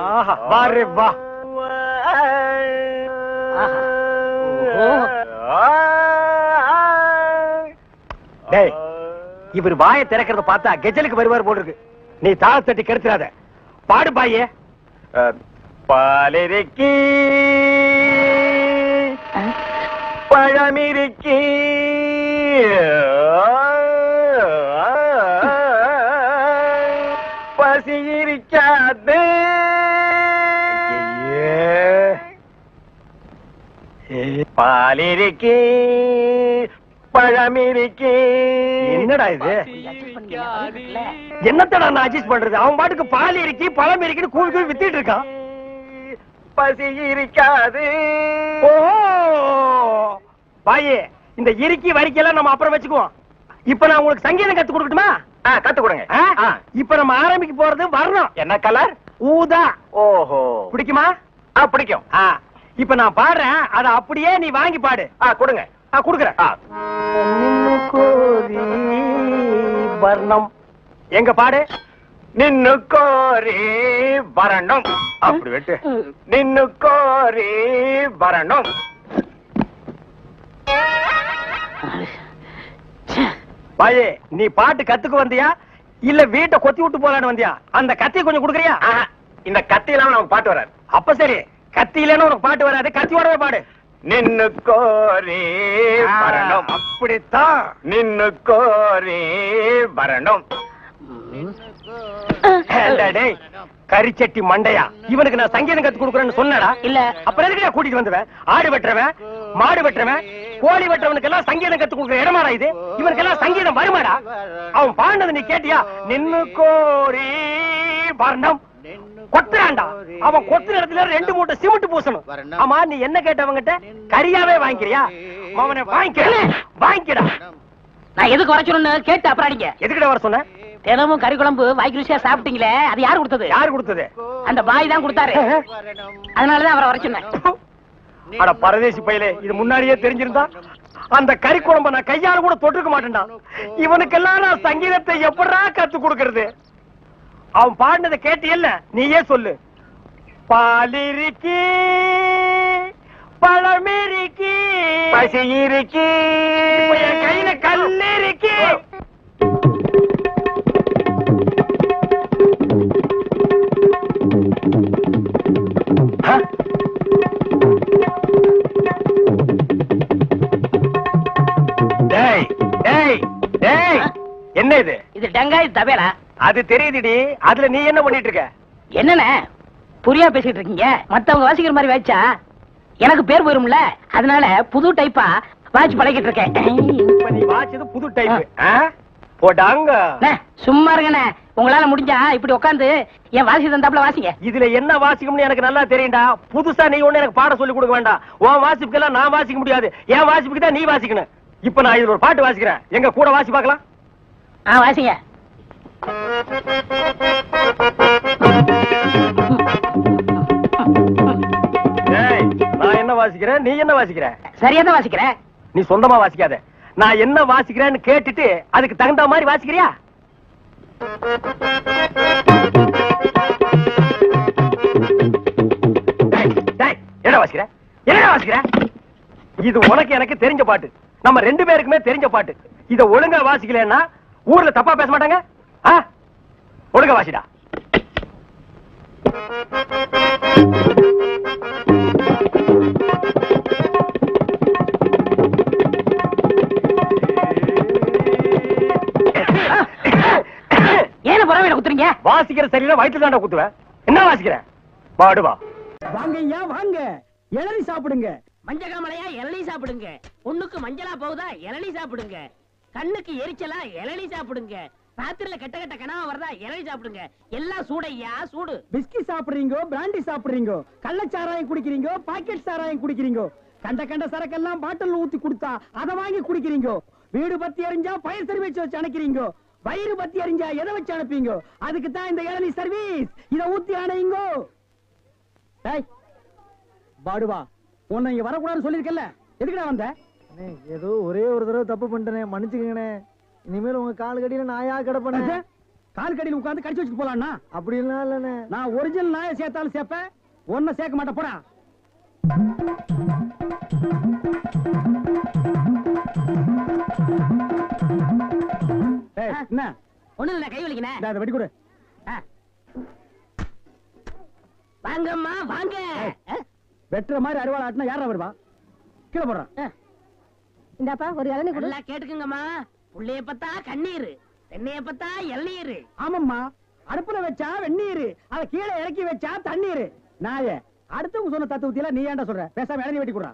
ஆஹா, வாரே வா. டேய், இவர் வாயை திறக்கிறத பார்த்தா கெஜலுக்கு வருவார் போல இருக்கு. நீ தாள தட்டி கெடுத்துறாத. பாடு பாயே. பாலிருக்கி பழமிருக்கி பசி இருக்காது. பாலிருக்கி பழமிருக்கி. என்னடா இது? என்னத்தடா நான் அட்ஜஸ்ட் பண்றது? அவன் பாட்டுக்கு பால் இருக்கி பழம் இருக்குன்னு கூவி கூவி வித்திட்டு இருக்கான். பசி இருக்காது. ஓ பாயே, இந்த இறுக்கி வரிக்கையெல்லாம் நம்ம அப்புறம் வச்சுக்குவோம். இப்ப நான் உங்களுக்கு சங்கீதம் கத்து கொடுக்கட்டுமா? கத்து கொடுங்க. இப்ப நம்ம ஆரம்பிக்க போறது வரணும். என்ன கலர்? ஊதா. ஓஹோ, பிடிக்குமா? பிடிக்கும். இப்ப நான் பாடுறேன், அத அப்படியே நீ வாங்கி பாடு. கொடுங்க. குடுக்குறேன். வர்ணம் எங்க பாடு. நின்னு கோரி வரணும். அப்படி வெட்டு. நின்னு கோரி வரணும். பாயே, நீ பாட்டு கத்துக்கு வந்தியா இல்ல வீட்டை கொத்தி விட்டு போலான்னு வந்தியா? அந்த கத்தி கொஞ்சம் குடுக்குறியா? இந்த கத்தி இல்லாம நமக்கு பாட்டு வராது. அப்ப சரி, கத்தி இல்லன்னு உனக்கு பாட்டு வராது, கத்தியோடவே பாடு. நின்னு கோரி வரணும். அப்படித்தான். நின்னு கோரி வரணும். கரிச்சட்டி மண்டையா, இவனுக்கு நான் சங்கீதம் கத்து கொடுக்குறேன்னு சொன்னடா? இல்ல. அப்புறம் எதுக்கு கூட்டிட்டு வந்துவேன்? ஆடு வெட்டுறவன், மாடு வெட்டுறவன், கோழி வெட்டுறவனுக்கு எல்லாம் சங்கீதம் கத்து கொடுக்குற இடமாடா இது? இவனுக்கு எல்லாம் சங்கீதம் வருமாடா? அவன் பாண்டது நீ கேட்டியா? நின்னு கோரி வரணும். கொத்துறான்டா. அவன் கொத்து இடத்துல 2 மூட்டை சிமெண்ட் பூசணும். ஆமா, நீ என்ன கேட்டவங்கிட்ட? கரியாவே வாங்கிக்கிறியா? அவனை வாங்கிக்கடா. நான் எதுக்கு வர சொல்லணும்னு கேட்டு அப்புறம் அடிங்க. எதுக்கிட்ட வர சொன்ன? தினமும் கறி குழம்பு வாய்க்கு ருசியா சாப்பிட்டீங்களே, அது யாரு கொடுத்தது? யாரு கொடுத்தது? அந்த பாய் தான் கொடுத்தாரு. அதனாலதான் அவரை வர சொன்னேன். அட பரதேசி பையலே, இது முன்னாடியே தெரிஞ்சிருந்தா அந்த கறி குழம்ப நான் கையால கூட தொட்டுக்க மாட்டேன்டா. இவனுக்கெல்லாம் நான் சங்கீதத்தை எப்படா கத்து கொடுக்கறது? அவன் பாடினதை கேட்டு இல்ல, நீயே சொல்லு. பாலிருக்கி பழமிருக்கி பசி இருக்கி என் கையில கல்லு இருக்கு. என்ன இது? இது டங்காய் தபேலா. அது தெரியுதுடி. அதுல நீ என்ன பண்ணிட்டு இருக்க? என்னண்ணே புரியா பேசிட்டு இருக்கீங்க? மத்தவங்க வாசிக்கிற மாதிரி வாய்ச்சா எனக்கு பேர் போயிரும்ல, அதனால புது டைப்பா வாட்ச் பழகிட்டு இருக்கேன். இப்ப நீ வாட்சது புது டைப். போடாங்க. சும்மா இருங்கண்ணே, உங்களால முடிஞ்சா இப்படி உட்காந்து என் வாசி தந்தாப்புல வாசிங்க. இதுல என்ன வாசிக்கும்னு எனக்கு நல்லா தெரியும்டா. புதுசா நீ ஒண்ணு எனக்கு பாட சொல்லி கொடுக்க வேண்டாம். உன் வாசிப்புக்கெல்லாம் நான் வாசிக்க முடியாது. என் வாசிப்புக்கு தான் நீ வாசிக்கணும். இப்ப நான் இதுல ஒரு பாட்டு வாசிக்கிறேன், எங்க கூட வாசி பார்க்கலாம். வாசிங்க. நான் என்ன வாசிக்கிறேன், நீ என்ன வாசிக்கிற? சரியா தான் வாசிக்கிறேன். நீ சொந்தமா வாசிக்காத. நான் என்ன வாசிக்கிறேன்னு கேட்டுட்டு அதுக்கு தகுந்த மாதிரி வாசிக்கிறியா? இது உனக்கு எனக்கு தெரிஞ்ச பாட்டு, நம்ம 2 பேருக்குமே தெரிஞ்ச பாட்டு. இத ஒழுங்கா வாசிக்கலன்னா ஊர்ல தப்பா பேச மாட்டாங்க. ஒழுங்கா வாசிடா. ஏன பரவாயில்ல குத்துறீங்க? வாசிக்கிற சரியில்லை, வயிற்று தாண்டா குத்துவேன். என்ன வாசிக்கிறேன்? பாடுவா. வாங்க ஐயா வாங்க, இளநீ சாப்பிடுங்க. மஞ்சகாமலையா இளநீ சாப்பிடுங்க. பொண்ணுக்கு மஞ்சளா போகுதா இளநீ சாப்பிடுங்க. கண்ணுக்கு எரிச்சலா இளநீ சாப்பிடுங்க. ராத்திரில கெட்ட கெட்ட கனவா வருதா இளநீ சாப்பிடுங்க. எல்லாம் சூடையா சூடு. பிஸ்கி சாப்பிடுறீங்க, பிராண்டி சாப்பிடுறீங்க, கள்ளச்சாராயம் குடிக்கிறீங்க, பாக்கெட் சாராயம் குடிக்கிறீங்க, கண்ட கண்ட சரக்கெல்லாம் பாட்டில் ஊத்தி கொடுத்தா அதை வாங்கி குடிக்கிறீங்க. வீடு பத்தி எரிஞ்சா பயிர் சர்வீஸ் வச்சு அனுக்கிறீங்க. வயிறு பத்தி எரிஞ்சா எதை வச்சு அனுப்பீங்க? அதுக்கு தான் இந்த இளநீ சர்வீஸ். இத ஊத்தி அணையுங்க. பாடுவா, உன்னை இங்க வரக்கூடாதுன்னு சொல்லிருக்கல, எதுக்குடா வந்த? ஏதோ ஒரே ஒரு தடவை தப்பு பண்ணிட்டேனே, மன்னிச்சுக்கங்கண்ணே. இனிமேல் உங்க கால் கடியில நாயா கிடப்பேன். கால் கடியில் உட்கார்ந்து கடிச்சு வச்சுட்டு போலாம்னா? அப்படி எல்லாம் இல்லண்ணே. நான் ஒரிஜினல் நாயை சேர்த்தாலும் சேர்ப்பேன், ஒன்ன சேர்க்க மாட்டேன். போடா. என்ன ஒண்ணு இல்ல, கை வலிக்கிறேன். அதை வெட்டி கொடு. வாங்கம்மா வாங்க. வெட்டுற மாதிரி அறுவாள் ஆட்டினா யாரா வருவா? கீழே போடுறான். இந்தாப்பா ஒரு இளநீ கொடு. நல்லா கேட்டுக்குங்கம்மா. புள்ளைய பத்தா கண்ணீர், தென்னைய பத்தா இளநீர். ஆமாம்மா, அடுப்புல வச்சா வெந்நீர், அத கீழே இறக்கி வச்சா தண்ணீர். நாயே, அடுத்தவங்க சொன்ன தத்துவத்தில நீ ஏன்டா சொல்ற? பேசாம இளநீ வெட்டி கொடுறா.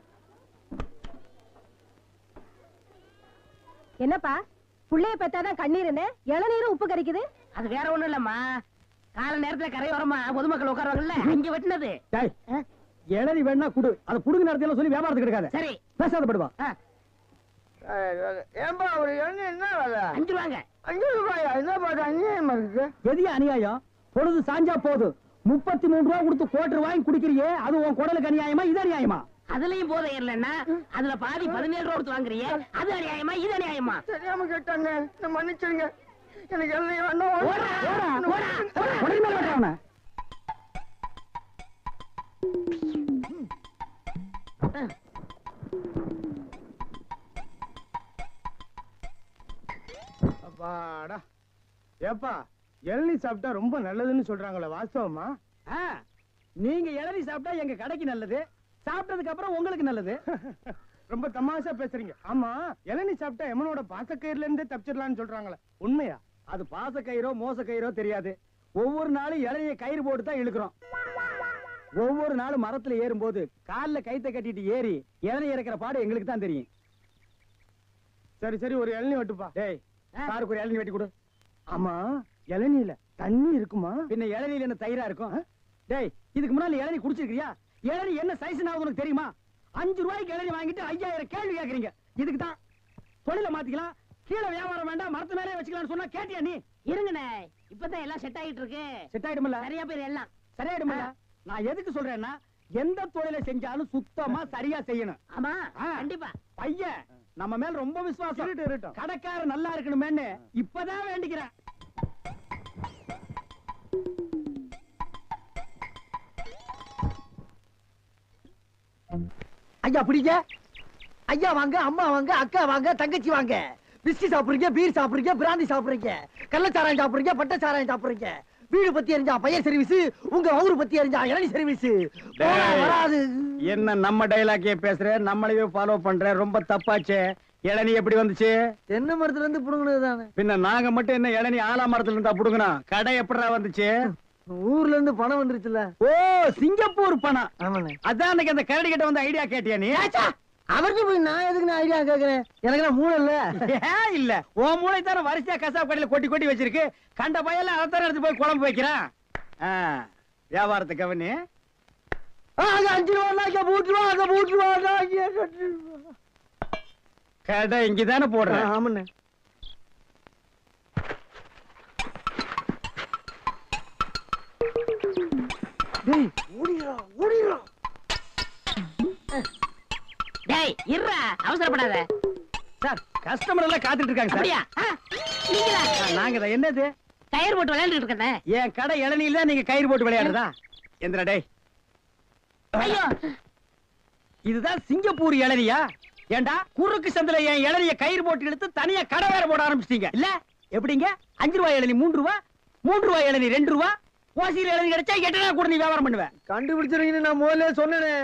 என்னப்பா புள்ளைய பெத்தாதான் கண்ணீர்னு இளநீரும் உப்பு கறிக்குது? அது வேற ஒண்ணும் இல்லம்மா, கால நேரத்துல கரையோரமா பொதுமக்கள் உட்காருவாங்கல்ல, அங்க வெட்டினது. இளநீ வேணா குடு, அதை புடுங்க நேரத்துல சொல்லி வியாபாரத்துக்கு எடுக்காத. சரி பேசாத படுவா. ஏன்பா ஒரு இளநீ என்ன வேலை? 5 ரூபாங்க. 5 ரூபாயா? என்ன பாட்டு அநியாயமா இருக்கு. எதிய அநியாயம்? பொழுது சாஞ்சா போது 33 ரூபாய் கொடுத்து கோட்டர் வாங்கி குடிக்கிறியே, அது உன் குடலுக்கு அநியாயமா இது அநியாயமா? அதுலயும் போதை இல்லன்னா அதுல பாதி 17 ரூபா கொடுத்து வாங்குறியே, அது அநியாயமா இது அநியாயமா? தெரியாம கேட்டாங்க, மன்னிச்சிருங்க. எனக்கு இளநீ வேணும். உடனே மேல வெட்டுறவன. அப்பாடா. ஏப்பா, இளநீ சாப்பிட்டா ரொம்ப நல்லதுன்னு சொல்றாங்களே, வாஸ்தவமா? நீங்க இளநீ சாப்பிட்டா எங்க கடைக்கு நல்லது, சாப்பிட்டதுக்கு அப்புறம் உங்களுக்கு நல்லது. ரொம்ப தமாஷா பேசுறீங்க. ஆமா, இளநீ சாப்பிட்டா எமனோட பாசக்கயிறுல இருந்தே தப்பிச்சிடலாம்னு சொல்றாங்களே, உண்மையா? அது பாச கயிறோ மோச கயிறோ தெரியாது. ஒவ்வொரு நாளும் இளநியை கயிறு போட்டு தான் இழுக்கிறோம். ஒவ்வொரு நாளும் மரத்துல ஏறும்போது கால்ல கைத்த கட்டிட்டு ஏறி இளநீ இறக்கிற பாடு எங்களுக்கு தான் தெரியும். சரி சரி, ஒரு இளநீ வெட்டுப்பா. டேய், காருக்கு ஒரு இளநீ வெட்டி கொடு. ஆமா, இளநீல தண்ணி இருக்குமா? பின்ன இளநீல என்ன தயிரா இருக்கும்? டேய், இதுக்கு முன்னால இளநீ குடிச்சிருக்கியா? இளநீ என்ன சைஸ் உனக்கு தெரியுமா? 5 ரூபாய்க்கு இளநீ வாங்கிட்டு 5000 கேள்வி கேக்குறீங்க. இதுக்கு தான் தொழில மாத்திக்கலாம், கீழே வியாபாரம் வேண்டாம், மரத்து மேலே வச்சுக்கலாம்னு சொன்னா கேட்டியா நீ? இருங்கண்ணே, இப்பதான் எல்லாம் செட் ஆயிட்டு இருக்கு. செட் ஆயிடும்ல? சரியா பேர் எல்லாம் சரியாயிடும்ல? நான் எதுக்கு சொல்றேன்னா, எந்த தொழிலை செஞ்சாலும் சுத்தமா சரியா செய்யணும். ஆமா, கண்டிப்பா. பையன் நம்ம மேல ரொம்ப விசுவாசம். கடைக்காரர் நல்லா இருக்கணுமேன்னு இப்பதான் வேண்டிக்கிறேன். ஐயா பிடிங்க. ஐயா வாங்க, அம்மா வாங்க, அக்கா வாங்க, தங்கச்சி வாங்க. பிஸ்கி சாப்பிடுறீங்க, பீர் சாப்பிடுறீங்க, பிராந்தி சாப்பிடுறீங்க, கள்ளச்சாராயம் சாப்பிடுறீங்க, பட்ட சாராயம் சாப்பிடுறீங்க. வீடு பத்தி எரிஞ்சா பையன் சர்வீஸ், உங்க ஊரு பத்தி எரிஞ்சா இளநீ சர்வீஸ். வராது. என்ன நம்ம டைலாக்கே பேசுற, நம்மளையே ஃபாலோ பண்ற, ரொம்ப தப்பாச்சே. இளநீ எப்படி வந்துச்சு? தென்னை மரத்துல இருந்து புடுங்கினது தானே. பின்ன நாங்க மட்டும் என்ன இளநீ ஆலா மரத்துல இருந்தா புடுங்கணும்? கடை எப்படா வந்துச்சு? ஊர்ல இருந்து பணம் வந்துருச்சுல. ஓ, சிங்கப்பூர் பணம். ஆமாண்ணே. அதான் அன்னைக்கு அந்த கரடி கிட்ட வந்து ஐடியா கேட்டியா நீ? அவருக்கு போய் நான் எதுக்கு நான் ஐடியா கேக்குறேன்? எனக்கு நான் மூளை இல்ல. ஏன் இல்ல? உன் மூளை தானே வரிசையா கசாப் கடையில கொட்டி கொட்டி வச்சிருக்கு. கண்ட பையல அதைத்தானே எடுத்து போய் குழம்பு வைக்கிறான். வியாபாரத்துக்கு அவனு 5 ரூபா பூட்டுருவா. கடை இங்கதானே போடுறேன். ஆமாண்ணே. டேய், இருடா, அவசரப்படாத. சார், கஸ்டமர் எல்லாம் காத்துட்டு இருக்காங்க சார். அப்படியா? நீங்களா? நாங்க தான். என்னது? கயிறு போட்டு விளையாண்டுட்டு இருக்கேன். என் கடை இளநீல நீங்க கயிறு போட்டு விளையாடுறதா? எந்திரா டேய். ஐயோ, இதுதான் சிங்கப்பூர் இளநியா? ஏண்டா குறுக்கு சந்தில என் இளநிய கயிறு போட்டு எடுத்து தனியா கடை வேற போட ஆரம்பிச்சிட்டீங்க இல்ல? எப்படிங்க 5 ரூபாய் இளநி 3 ரூபாய், 3 ரூபாய் இளநி 2 ரூபாய், ஓசியில் இளநி கிடைச்சா 8 ரூபாய் கூட நீ வியாபாரம் பண்ணுவேன். கண்டுபிடிச்சிருக்கீங்க, நான் முதல்ல சொன்னேனே.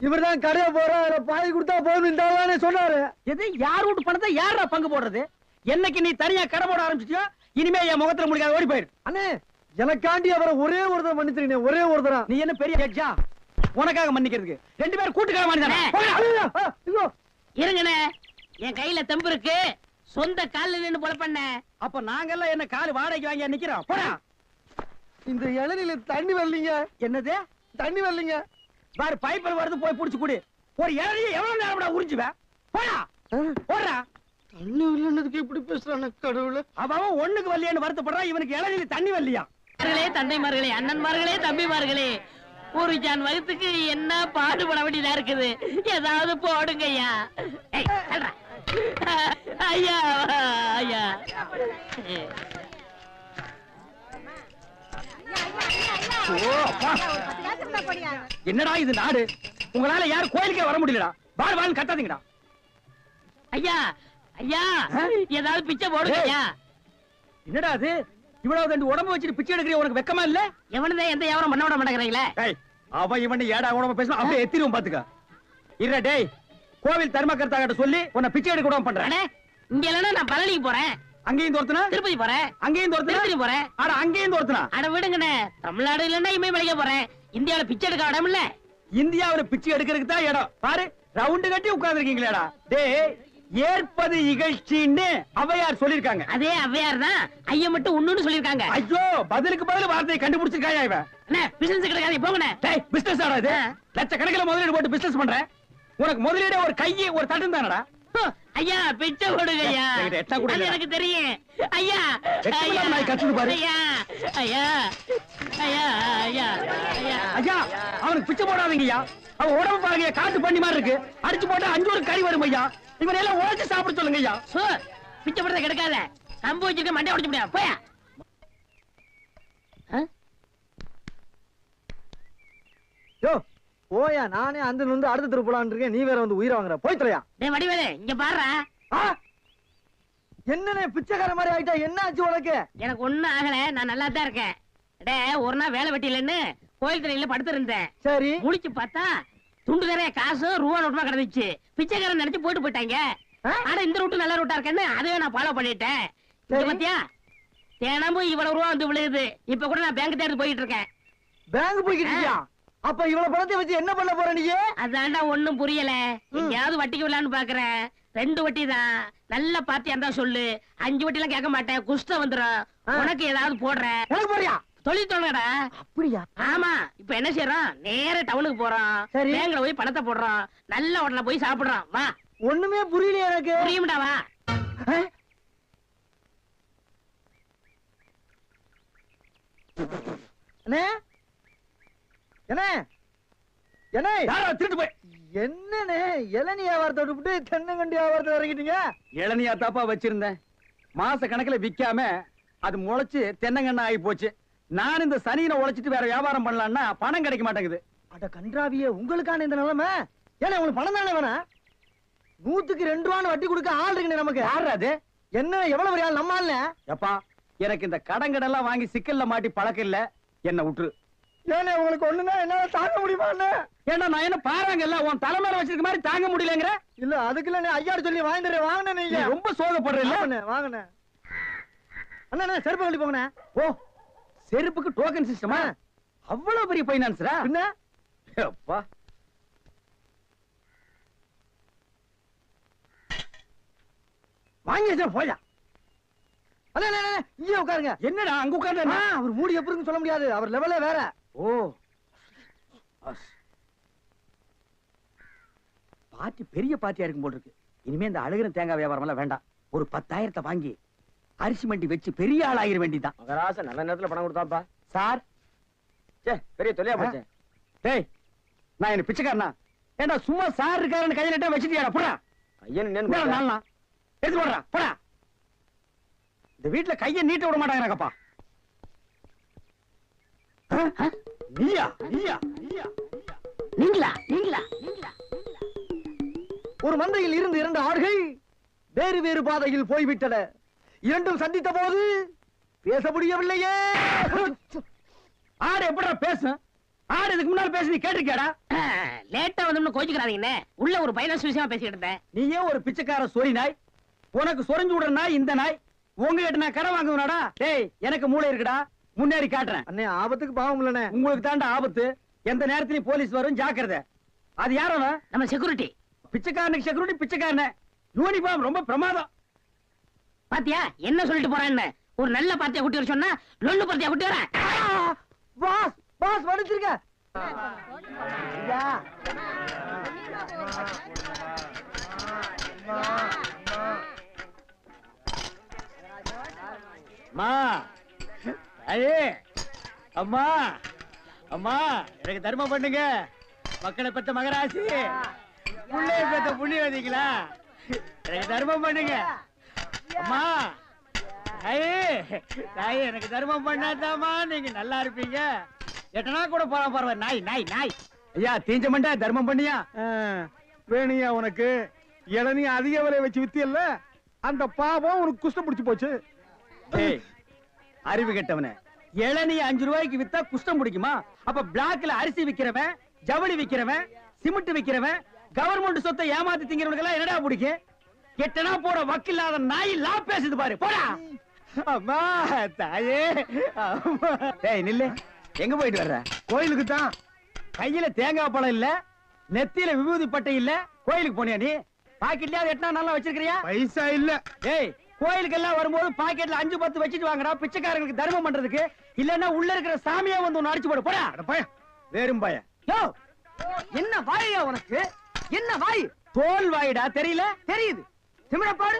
இவர்தான் கடையை போற பாதி கொடுத்தா போதும் சொன்னாரு. எது யார் வீட்டு பணத்தை யாரா பங்கு போடுறது? என்னைக்கு நீ தனியா கடை போட ஆரம்பிச்சியோ இனிமே என் முகத்துல முடிக்காத, ஓடி போயிரு. அண்ணே எனக்காண்டி அவரை ஒரே ஒருத்தர் மன்னிச்சிருக்கீங்க, ஒரே ஒருத்தரா. நீ என்ன பெரிய ஜட்ஜா உனக்காக மன்னிக்கிறதுக்கு? 2 பேரும் கூட்டுக்கார மன்னிதானே. இருங்கண்ணே, என் கையில தெம்பு இருக்கு, சொந்த கால்ல நின்னு பொழப்பண்ண. அப்ப நாங்கெல்லாம் என்ன கால் வாடகைக்கு வாங்கி நிக்கிறோம்? போடா. இந்த இளநில தண்ணி வரலீங்க. என்னது தண்ணி வரலீங்க? பாரு பைப்பில் வருது, போய் புடிச்சு குடி. ஒரு இளநியை எவ்வளவு நேரம் உறிஞ்சுவேன்? போடா போடா. தண்ணி வரலன்னதுக்கு இப்படி பேசுறானே கடவுளே. அவன் ஒண்ணுக்கு வரலையான்னு வருத்தப்படுறான், இவனுக்கு இளநிலை தண்ணி வரலையா? தந்தைமார்களே, அண்ணன்மார்களே, தம்பிமார்களே, ஒரு ஜான் வகுத்துக்கு என்ன பாடுபட வேண்டியதா இருக்குது. ஏதாவது போடுங்க ஐயா. ஐயா ஐயா. என்னடா இது நாடு? உங்களால யாரும் கோயிலுக்கே வர முடியலடா. வாழ் வாழ் கத்தாதீங்கடா. ஐயா ஐயா, ஏதாவது பிச்சை போடுங்க ஐயா. என்னடா அது? இவ்வளவு ரெண்டு உடம்பு வச்சுட்டு பிச்சை எடுக்கிற உனக்கு வெக்கமா இல்ல? எவனதான் எந்த வியாபாரம் பண்ண விட மாட்டேங்கிறீங்களே. அவன் இவன் ஏடா உடம்பு பேசணும், அப்படியே எத்திரும் பாத்துக்க. இல்ல டேய், கோவில் தர்மகர்த்தாகிட்ட சொல்லி உன்னை பிச்சை எடுக்க விடாம பண்றேன். இங்க இல்லன்னா நான் பழனிக்கு போறேன். அங்கேயும் தோர்த்தனா? திருப்பதி போறேன். அங்கேயும் தோர்த்தனா? திருப்பதி போறேன். அட அங்கேயும் தோர்த்தனா? அட விடுங்கண்ணே, தமிழ்நாடு இல்லன்னா இமயமலைக்கு போறேன். இந்தியாவில பிச்சை எடுக்க இடம் இல்ல. இந்தியாவில பிச்சை எடுக்கிறதுக்கு தான் இடம். பாரு ரவுண்டு கட்டி உட்கார்ந்துருக்கீங்களேடா. டேய், ஏற்பது இகழ்ச்சின்னு அவையார் சொல்லிருக்காங்க. அதே அவையார் தான் ஐயா மட்டும் ஒண்ணுன்னு சொல்லிருக்காங்க. ஐயோ, பதிலுக்கு பதில் வார்த்தையை கண்டுபிடிச்சிருக்காயா இவன்? பிசினஸ் கிடைக்காது, போங்கண்ணே. டேய், பிசினஸ் ஆடா இது? லட்சக்கணக்கில் முதலீடு போட்டு பிசினஸ் பண்றேன். உனக்கு முதலீடு ஒரு கையை ஒரு தட்டும் தானடா. ஐயா பிச்சை போடுங்க ஐயா. அது எனக்கு தெரியும் ஐயா. ஐயா ஐயா ஐயா ஐயா ஐயா, அவனுக்கு பிச்சை போடாதீங்க ஐயா. அவன் உடம்பு பாருங்க, காட்டு பண்ணி மாதிரி இருக்கு. அடிச்சு போட்டா 5 ஒரு கறி வரும் ஐயா. இவன் எல்லாம் உழைச்சு சாப்பிட சொல்லுங்க ஐயா. பிச்சை போடுறத கிடைக்காத, கம்பு வச்சிருக்க மண்டை உடைச்சு முடியாது. போயா போயா, நானே அந்த வந்து அடுத்த தெரு போலான்னு இருக்கேன். நீ வேற வந்து உயிரை வாங்குற. போய் தொலையா. டேய் வடிவேலு, இங்க பாருடா. என்னனே பிச்சைக்கார மாதிரி ஆயிட்டா? என்ன ஆச்சு உனக்கு? எனக்கு ஒண்ணும் ஆகல, நான் நல்லா தான் இருக்கேன். டேய், ஒரு நாள் வேலை வெட்டிலன்னு கோயில் திரையில படுத்திருந்தேன். சரி, முழிச்சு பார்த்தா துண்டு நிறைய காசு ரூபா நோட்டுமா கிடந்துச்சு. பிச்சைக்காரன் நினைச்சு போயிட்டு போயிட்டாங்க. ஆனா இந்த ரூட்டு நல்ல ரூட்டா இருக்கேன்னு அதையே நான் ஃபாலோ பண்ணிட்டேன். பாத்தியா, தினமும் இவ்வளவு ரூபா வந்து விழுகுது. இப்ப கூட நான் பேங்க் தேடி போயிட்டு இருக்கேன். பேங்க் போய்கிட்டு இருக்கியா? அப்ப இவ்வளவு பணத்தை வச்சு என்ன பண்ண போற நீ? அதான்டா ஒண்ணும் புரியல. எங்கயாவது வட்டிக்கு விடலான்னு பாக்குறேன். 2 வட்டி தான். நல்ல பார்ட்டியா இருந்தா சொல்லு. 5 வட்டி எல்லாம் கேட்க மாட்டேன், குஷ்டம் வந்துடும். உனக்கு ஏதாவது போடுறேன். எனக்கு போறியா? தொழில் தொடங்கடா. அப்படியா? ஆமா. இப்ப என்ன செய்யறோம், நேர டவுனுக்கு போறோம். பேங்க்ல போய் பணத்தை போடுறோம். நல்ல உடனே போய் சாப்பிடுறோம். வா. ஒண்ணுமே புரியல எனக்கு. புரியும்டா, வா. அண்ணே என்ன என்ன திருட்டு போய் என்னன்னு இளநீ வியாபாரத்தை விட்டு தென்னங்கண்டி வியாபாரத்தை இறங்கிட்டீங்க? இளநியா தாப்பா வச்சிருந்தேன். மாச கணக்குல விக்காம அது முளைச்சு தென்னங்கண்ணா ஆகி போச்சு. நான் இந்த சனியில உழைச்சிட்டு வேற வியாபாரம் பண்ணலாம்னா பணம் கிடைக்க மாட்டேங்குது. அட கன்றாவியே, உங்களுக்கான இந்த நிலைமை. ஏன்னா உங்களுக்கு பணம் தானே வேணா? 100க்கு 2 ரூபான்னு வட்டி கொடுக்க ஆள் இருக்குன்னு நமக்கு. யாரு அது? என்ன எவ்வளவு பெரிய ஆள் நம்ம ஆள்ல? எப்பா, எனக்கு இந்த கடங்கடெல்லாம் வாங்கி சிக்கல்ல மாட்டி பழக்கம் இல்ல, என்ன விட்டுரு. ஏன்னா உங்களுக்கு ஒண்ணுன்னா என்னால தாங்க முடியுமா? ஏன்னா நான் என்ன பாருங்கல்ல, உன் தலைமையில வச்சிருக்க மாதிரி தாங்க முடியலங்கிற. இல்ல அதுக்குள்ள நீ ஐயாரு சொல்லி வாங்கிட்டு வாங்கினே. நீங்க ரொம்ப சோகப்படுறீங்க. வாங்கினே அண்ணா, செருப்பு கழட்டி போங்கண்ணே. ஓ, செருப்புக்கு டோக்கன் சிஸ்டமா? அவ்வளவு பெரிய பைனான்ஸ்ரா? என்ன அப்பா, வாங்கி வச்சா போயா. இங்கே உட்காருங்க. என்னடா அங்க உட்கார்ந்து? அவர் மூடி எப்படி சொல்ல முடியாது, அவர் லெவலே வேற. ஓ, பாட்டி பெரிய பாட்டியா இருக்கும் போல இருக்கு. இனிமே இந்த அழுகிற தேங்காய் வியாபாரம் எல்லாம் வேண்டாம். ஒரு 10,000 வாங்கி அரிசி மண்டி வச்சு பெரிய ஆள் ஆகிற வேண்டிதான். மகராச நல்ல நேரத்துல பணம் கொடுத்தாப்பா. சார், பெரிய தொல்லையா போச்சு. டேய், நான் என்ன பிச்சைக்காரனா? ஏண்டா சும்மா சார் இருக்காருன்னு கையில நட்டா வச்சிட்டியாடா? போடா. ஐயன் எடுத்து போடுறா, போடா. இந்த வீட்டுல கைய நீட்ட விட மாட்டாங்கப்பா. நீயா நீயா நீயா நீங்களா நீங்களா நீங்களா ஒரு மந்தையில் இருந்து 2 ஆடுகள் வேறு வேறு பாதையில் போய்விட்டன. இரண்டும் சந்தித்த போது பேச முடியவில்லையே. ஆடு எப்படா பேசும்? ஆடு இதுக்கு முன்னால பேசி நீ கேட்டிருக்கியாடா? லேட்டா வந்து கோச்சுக்கிறாதீங்கண்ணே. உள்ள ஒரு பைனான்ஸ் விஷயமா பேசிக்கிட்டு இருந்தேன். நீயே ஒரு பிச்சைக்கார சொறி நாய். உனக்கு சொரிஞ்சு விடுற நாய் இந்த நாய். உங்ககிட்ட நான் கடன் வாங்குவேனாடா? டேய், எனக்கு மூளை இருக்குடா, முன்னேறி காட்டுறேன். அண்ணே, ஆபத்துக்கு பாவம் இல்லனே. உங்களுக்கு தாண்டா ஆபத்து. எந்த நேரத்திலயும் போலீஸ் வரும், ஜாக்கிரதை. அது யாரோ? நம்ம செக்யூரிட்டி. பிச்சைக்காரனுக்கு செக்யூரிட்டி பிச்சைக்காரன. யூனிஃபார்ம் ரொம்ப பிரமாதம். பாத்தியா என்ன சொல்லிட்டு போறான்னு? ஒரு நல்ல பார்ட்டியா குட்டி வர சொன்னா லொல்லு பார்ட்டியா குட்டி வரேன். பாஸ் பாஸ் வடிச்சிருக்க. அம்மா, ஐயே, அம்மா, அம்மா, எனக்கு தர்மம் பண்ணுங்க. மக்களை பெற்ற மகராசி, புள்ளைய பெற்ற புண்ணியவதிங்களா, எனக்கு தர்மம் பண்ணுங்க. அம்மா, ஐயே, தாயே, எனக்கு தர்மம் பண்ணாதாமா நீங்க நல்லா இருப்பீங்க. எட்டனா கூட போற பரவாயில்ல. நாய் நாய் நாய். ஐயா, தீஞ்ச மண்டா, தர்மம் பண்ணியா? வேணியா உனக்கு இளநீ அதிக விலை வச்சு வித்தியல்ல, அந்த பாவம் உனக்கு குஷ்டம் பிடிச்சு போச்சு. ஏய், அறிவு கெட்டவனே, இளநீ 5 ரூபாய்க்கு வித்தா குஷ்டம் பிடிக்குமா? அப்ப பிளாக்ல அரிசி விக்கிறவன், ஜவுளி விக்கிறவன், சிமெண்ட் விக்கிறவன், கவர்மெண்ட் சொத்தை ஏமாத்தி திங்கிறவனுக்கு எல்லாம் என்னடா பிடிக்கும்? எட்டனா போற வக்கில்லாத நாய் லா பேசுது பாரு. போடா. அம்மா, தாயே, அம்மா. டேய் நில்லு. எங்க போயிட்டு வர்ற? கோயிலுக்கு தான். கையில தேங்காய் பழம் இல்ல, நெத்தியில விபூதி பட்டை இல்ல, கோயிலுக்கு போனியா நீ? பாக்கெட்லயா எட்டனா நல்லா வச்சிருக்கிறியா? பைசா இல்ல. ஏய், கோயிலுக்கு எல்லாம் வரும்போது பாக்கெட்ல 5-10 வச்சிட்டு வாங்கடா, பிச்சைக்காரங்களுக்கு தர்மம் பண்றதுக்கு. இல்லன்னா உள்ள இருக்கிற சாமியா வந்து ஒன்னு அடிச்சு போடு. போடா. வேறும் பய. யோ, என்ன வாயா உனக்கு? என்ன வாய்? தோல் வாயிடா, தெரியல? தெரியுது. திமிரப்பாடு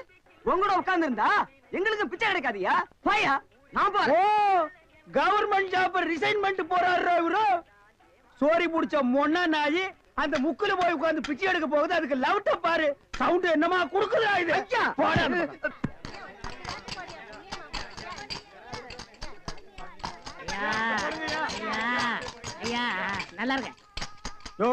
உங்களோட உட்கார்ந்து இருந்தா எங்களுக்கு பிச்சை கிடைக்காதியா? வாயா, நான் ஓ, போறேன். கவர்மெண்ட் ஜாப் ரிசைன்மெண்ட் போறாரு இவரு. சோரி புடிச்ச மொன்னா நாயி அந்த முக்குல போய் உட்கார்ந்து பிச்சை எடுக்க போகுது. அதுக்கு லவுட்ட பாரு. சவுண்ட் என்னமா குடுக்குதா இது? போடா. ஐயா நல்லா இருக்க. யோ,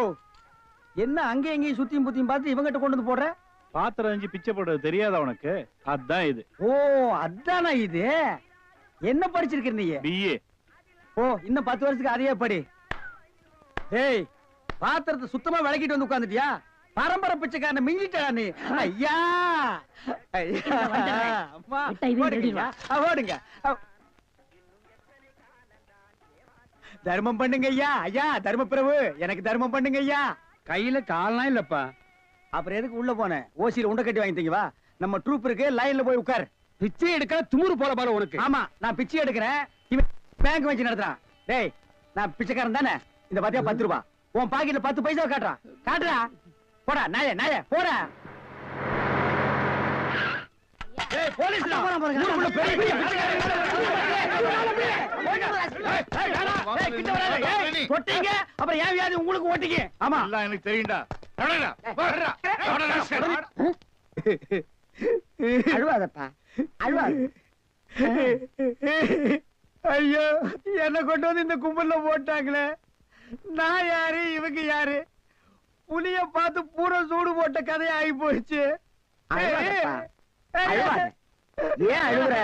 என்ன அங்க எங்கேயும் சுத்தியும் புத்தியும் பார்த்து இவங்கிட்ட கொண்டு வந்து போடுற? பாத்திரம் அஞ்சு பிச்சை போடுறது தெரியாதா உனக்கு? அதான் இது. ஓ, அதானா இது? என்ன படிச்சிருக்க நீ? பிஏ. ஓ, இன்னும் 10 வருஷத்துக்கு அதையே படி. ஏய், பாத்திரத்தை சுத்தமா விளக்கிட்டு வந்து உட்கார்ந்துட்டியா? பரம்பரை பிச்சைக்காரன் மிஞ்சிட்டா நீ. ஐயா, அம்மா, ஓடுங்க, ஓடுங்க. தர்மம் பண்ணுங்க ஐயா. ஐயா, தர்ம பிரபு, எனக்கு தர்மம் பண்ணுங்க ஐயா. கையில கால்லாம் இல்லப்பா. அப்புறம் எதுக்கு உள்ள போன? ஓசியில உண்டை கட்டி வாங்கிட்டீங்க. வா, நம்ம ட்ரூப் இருக்கு, லைன்ல போய் உட்கார். பிச்சை எடுக்க துமுறு போல பாரு உனக்கு. ஆமா, நான் பிச்சை எடுக்கிறேன், இவன் பேங்க் வச்சு நடத்துறான். டேய், நான் பிச்சைக்காரன் தானே? இந்த பாத்தியா 10 ரூபாய். உன் பாக்கெட்ல 10 பைசா காட்டுறா. காட்டுறா. போடா நாயே, நாயே, போடா. ஏய், போலீஸ்டா. ஊருக்குள்ள பெரிய பெரிய தொட்டீங்க, அப்புறம் ஏன் வியாதி உங்களுக்கு ஓட்டிங்க? ஆமா, எல்லாம் எனக்கு தெரியும்டா. அழுவாதப்பா, அழுவாது. ஐயோ, என்ன கொண்டு வந்து இந்த கும்பல்ல போட்டாங்களே. நான் யாரு, இவங்க யாரு? புலிய பார்த்து பூரா சூடு போட்ட கதையா ஆகி போயிடுச்சு. அழுவாதப்பா, அழுவாத. ஏன் அழுகுற?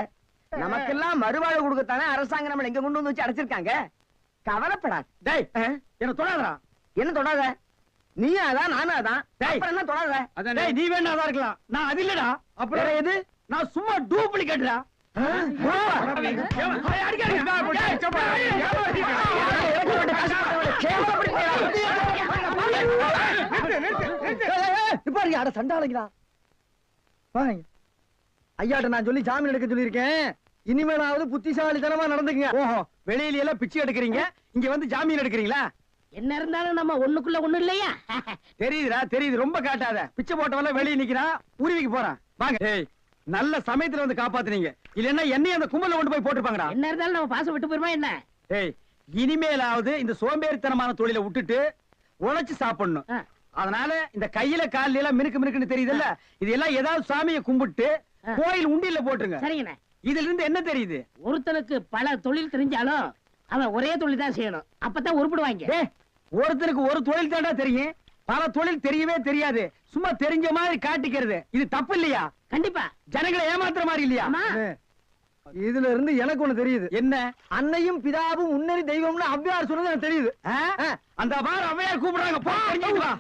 நமக்கெல்லாம் மறுவாழ்வு கொடுக்கத்தானே அரசாங்கம் நம்மள எங்க கொண்டு வந்து வச்சு அடைச்சிருக்காங்க. கவலைப்படாத. டேய், என்ன தொடாதடா. என்ன தொடாத? நீயும் அதான், நானும் அதான். டேய், அப்புறம் என்ன தொடாத? டேய், நீ வேணா அதான் இருக்கலாம், நான் அது இல்லடா. அப்புறம் எது? நான் சும்மா டூப்ளிகேட்டா. சண்டாளங்களா, ஐயாட்ட நான் சொல்லி ஜாமீன் எடுக்க சொல்லியிருக்கேன். இனிமேலாவது புத்திசாலித்தனமா நடந்துங்க. ஓஹோ, வெளியில எல்லாம் பிச்சை எடுக்கிறீங்க, இங்க வந்து ஜாமீன் எடுக்கிறீங்களா? என்ன இருந்தாலும் நம்ம ஒண்ணுக்குள்ள ஒண்ணு இல்லையா? தெரியுதுடா, தெரியுது. ரொம்ப காட்டாத. பிச்சை போட்டவன வெளியே நிக்கிறான், உருவிக்கு போறான். வாங்க. ஏய், நல்ல சமயத்துல வந்து காப்பாத்துனீங்க. இல்லன்னா என்னையும் அந்த கும்பல்ல கொண்டு போய் போட்டுருப்பாங்கடா. என்ன இருந்தாலும் நம்ம பாசம் விட்டு போயிருமா என்ன? ஏய், இனிமேலாவது இந்த சோம்பேறித்தனமான தொழிலை விட்டுட்டு உழைச்சு சாப்பிடணும். அதனால இந்த கையில கால்ல எல்லாம் மினுக்கு மினுக்குன்னு தெரியுதுல்ல, இது எல்லாம் ஏதாவது சாமியை கும்பிட்டு கோயில் உண்டியில போட்டுருங்க. சரிங்கண்ணே. இதுல இருந்து என்ன தெரியுது? ஒருத்தனுக்கு பல தொழில் தெரிஞ்சாலும் அவன் ஒரே தொழில் தான் செய்யணும், அப்பதான் உருப்பிடுவாங்க. ஒருத்தருக்கு ஒரு தொழில் தாண்டா தெரியும், பல தொழில் தெரியவே தெரியாது. சும்மா தெரிஞ்ச மாதிரி காட்டிக்கிறது இது தப்பு இல்லையா? கண்டிப்பா. ஜனங்களை ஏமாத்துற மாதிரி இல்லையா? இதுல இருந்து எனக்கு ஒண்ணு தெரியுது. என்ன? அன்னையும் பிதாவும் முன்னறி தெய்வம்னு ஔவையார் சொன்னது எனக்கு தெரியுது. அந்த பார் ஔவையார் கூப்பிடுறாங்க. போ தெரிஞ்சிட்டு வா.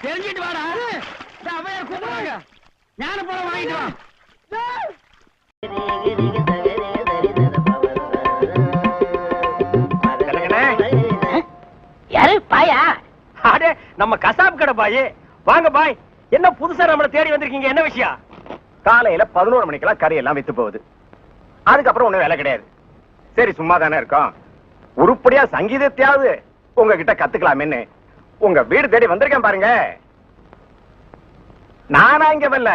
தெரிஞ்சிட்டு வாடா. ஔவையார் கூப்பிடுறாங்க. ஞான பழம் வாங்கிட்டு வா. யாரு பாயா? அடே நம்ம கசாப் கடை பாய். வாங்க பாய். என்ன புதுசா நம்மள தேடி வந்திருக்கீங்க? என்ன விஷயம்? காலையில 11 மணிக்கெல்லாம் கறி எல்லாம் வித்து போகுது. அதுக்கப்புறம் ஒண்ணும் வேலை கிடையாது. சரி சும்மா தானே இருக்கோம், உருப்படியா சங்கீதத்தையாவது உங்ககிட்ட கத்துக்கலாமேன்னு உங்க வீடு தேடி வந்திருக்கேன் பாருங்க. நானா இங்க வரல,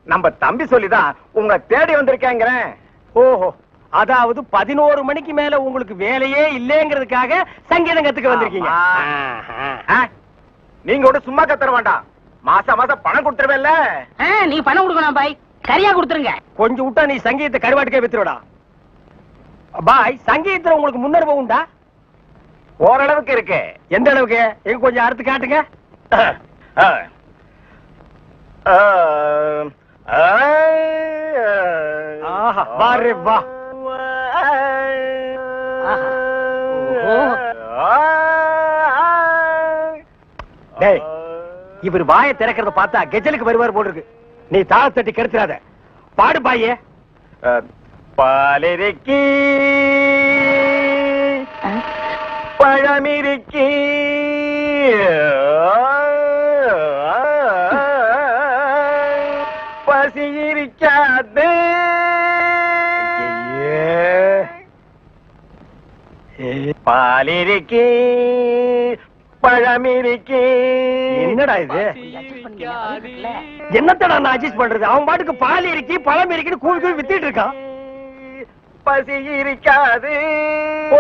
நம்ம தம்பி சொல்லிதான் உங்க தேடி வந்திருக்கேங்கிறேன். ஓஹோ, அதாவது 11 மணிக்கு மேல உங்களுக்கு வேலையே இல்லங்கிறதுக்காக சங்கீதம் கத்துக்க வந்திருக்கீங்க. நீங்க கூட சும்மா கத்துற வேண்டாம், மாசம் மாசம் பணம் கொடுத்துருவேல்ல. நீ பணம் கொடுக்கணும் பாய், கரியா கொடுத்துருங்க. கொஞ்சம் விட்டா நீ சங்கீதத்தை கருவாட்டுக்கே வித்துருடா. பாய், சங்கீதத்துல உங்களுக்கு முன்னனுபவம் உண்டா? ஓரளவுக்கு இருக்கு. எந்த அளவுக்கு? எங்க கொஞ்சம் அறுத்து காட்டுங்க. ஆஹா, வாரே வா. டேய், இவர் வாயை திறக்கிறத பார்த்தா கெஜலுக்கு வருவார் போல இருக்கு. நீ தாள தட்டி கெடுத்துறாத. பாடு பாயே. பாலிருக்கி பழமிருக்கி பசி இருக்காது. பாலிருக்கி பழமிருக்கி. என்னடா இது? என்னத்தடா நான் அட்ஜஸ்ட் பண்றது? அவன் பாட்டுக்கு பால் இருக்கி பழம் இருக்குன்னு கூவி கூவி வித்திட்டு இருக்கான். பசி இருக்காது. ஓ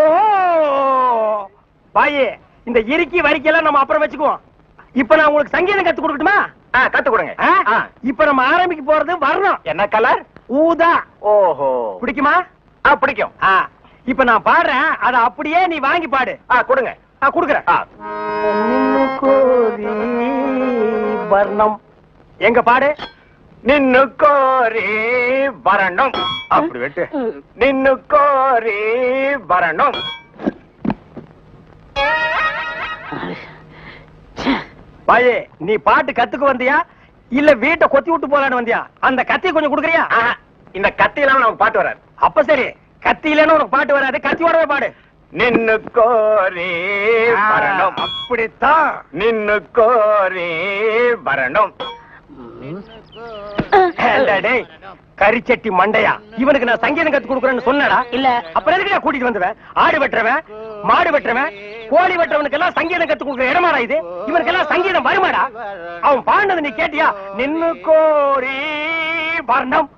பாயே, இந்த இறுக்கி வரிக்கெல்லாம் நம்ம அப்புறம் வச்சுக்குவோம். இப்ப நான் உங்களுக்கு சங்கீதம் கத்து கொடுக்கட்டுமா? கத்து கொடுங்க. இப்ப நம்ம ஆரம்பிக்க போறது வர்ணம். என்ன கலர்? ஊதா. ஓஹோ, பிடிக்குமா? பிடிக்கும். இப்ப நான் பாடுறேன், அத அப்படியே நீ வாங்கி பாடு. கொடுங்க. கொடுக்குறேன். வர்ணம் எங்க பாடு. நின்னு கோரி வரணும். அப்படி வெட்டு. நின்னு கோரி வரணும். பாயே, நீ பாட்டு கத்துக்கு வந்தியா இல்ல வீட்டை கொத்தி விட்டு போலான்னு வந்தியா? அந்த கத்தி கொஞ்சம் கொடுக்குறியா? இந்த கத்தி இல்லாம நமக்கு பாட்டு வராது. அப்ப சரி, கத்தி இல்லன்னு உனக்கு பாட்டு வராது, கத்தியோடவே பாடு. நின்னு கோரி வரணும். அப்படித்தான். நின்னு கோரி வரணும். டேய் கரிச்சட்டி மண்டையா, இவனுக்கு நான் சங்கீதம் கத்து கொடுக்குறேன்னு சொன்னடா? இல்ல. அப்புறம் எதுக்கு கூட்டிட்டு வந்துவேன்? ஆடு வெட்டுறவன், மாடு வெட்டுறவன், கோழி வெட்டுறவனுக்கு எல்லாம் சங்கீதம் கத்து கொடுக்குற இடமாடா இது? இவனுக்கு எல்லாம் சங்கீதம் வருமாடா? அவன் பாடினது நீ கேட்டியா? நின்னு கோரி வர்ணம்.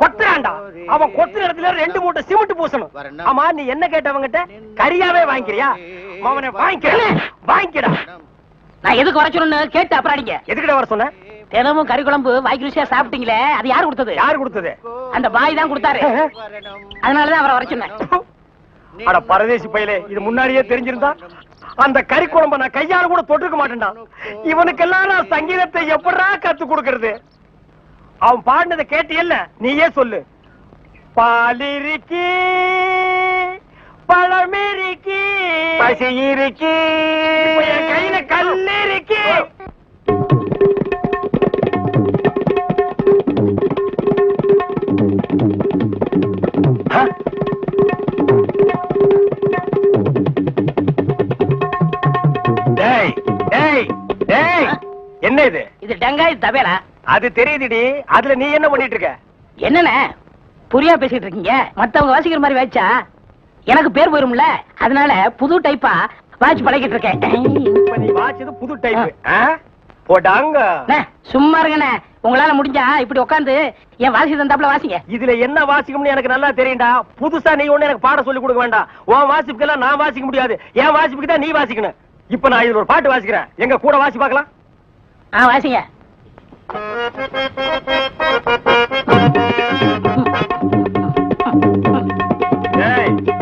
கொத்துறான்டா. அவன் கொத்துற இடத்துல 2 மூட்டை சிமெண்ட் பூசணும். ஆமா, நீ என்ன கேட்டவங்கிட்ட? கரியாவே வாங்கிக்கிறியா? அவனை வாங்கிக்கடா. நான் எதுக்கு வர சொன்னு கேட்டு அப்புறம் அடிங்க. எதுக்கிட்ட வர சொன்ன? தினமும் கறி குழம்பு வாய்க்கு ருசியா சாப்பிட்டீங்களே, அது யாரு கொடுத்தது? யாரு கொடுத்தது? அந்த பாய் தான் கொடுத்தாரு. அதனாலதான் அவரை வர சொன்னேன். அட பரதேசி பையலே, இது முன்னாடியே தெரிஞ்சிருந்தா அந்த கறி குழம்ப நான் கையால கூட தொட்டுக்க மாட்டேன்டா. இவனுக்கெல்லாம் நான் சங்கீதத்தை எப்படா கத்து கொடுக்கறது? அவன் பாடினதை கேட்டியல்ல, நீயே சொல்லு. பாலிருக்கி பழமிருக்கி பசி இருக்கி என் கையில கல்லு இருக்கு. டேய் டேய் டேய், என்ன இது? இது டங்காய் தவேலா. அது தெரியுதுடி, அதுல நீ என்ன பண்ணிட்டு இருக்க? என்னண்ணே புரியா பேசிட்டு இருக்கீங்க? மத்தவங்க வாசிக்கிற மாதிரி வாய்ச்சா எனக்கு பேர் போயிரும்ல, அதனால புது டைப்பா வாட்ச் பழகிட்டு இருக்கேன். இப்ப நீ வாட்சது புது டைப். போடாங்க. சும்மா இருங்கண்ணே, உங்களால முடிஞ்சா இப்படி உட்காந்து என் வாசி தந்தாப்புல வாசிங்க. இதுல என்ன வாசிக்கும்னு எனக்கு நல்லா தெரியும்டா. புதுசா நீ ஒண்ணு எனக்கு பாட சொல்லி கொடுக்க வேண்டாம். உன் வாசிப்புக்கெல்லாம் நான் வாசிக்க முடியாது. என் வாசிப்புக்கு தான் நீ வாசிக்கணும். இப்ப நான் இதுல ஒரு பாட்டு வாசிக்கிறேன், எங்க கூட வாசி பார்க்கலாம். வாசிங்க.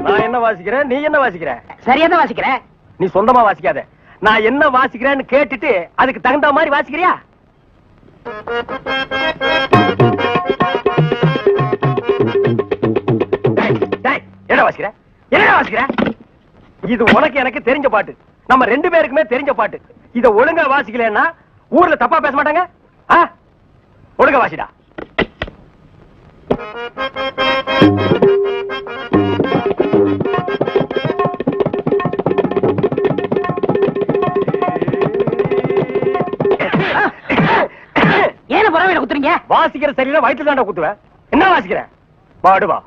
நான் என்ன வாசிக்கிறேன், நீ என்ன வாசிக்கிற? சரியா தான் வாசிக்கிற. நீ சொந்தமா வாசிக்காத, நான் என்ன வாசிக்கிறேன்னு கேட்டுட்டு அதுக்கு தகுந்த மாதிரி வாசிக்கிறியா? என்ன வாசிக்கிற? என்ன வாசிக்கிற? இது உனக்கு எனக்கு தெரிஞ்ச பாட்டு, நம்ம 2 பேருக்குமே தெரிஞ்ச பாட்டு. இத ஒழுங்கா வாசிக்கலன்னா ஊர்ல தப்பா பேச மாட்டாங்க. ஒழுங்கா வாசிடா. ஏன பரவாயில்ல குத்துறீங்க? வாசிக்கிற சரியில்லை, வயிற்று தாண்டா குத்துவேன். என்ன வாசிக்கிற? பாடுவா.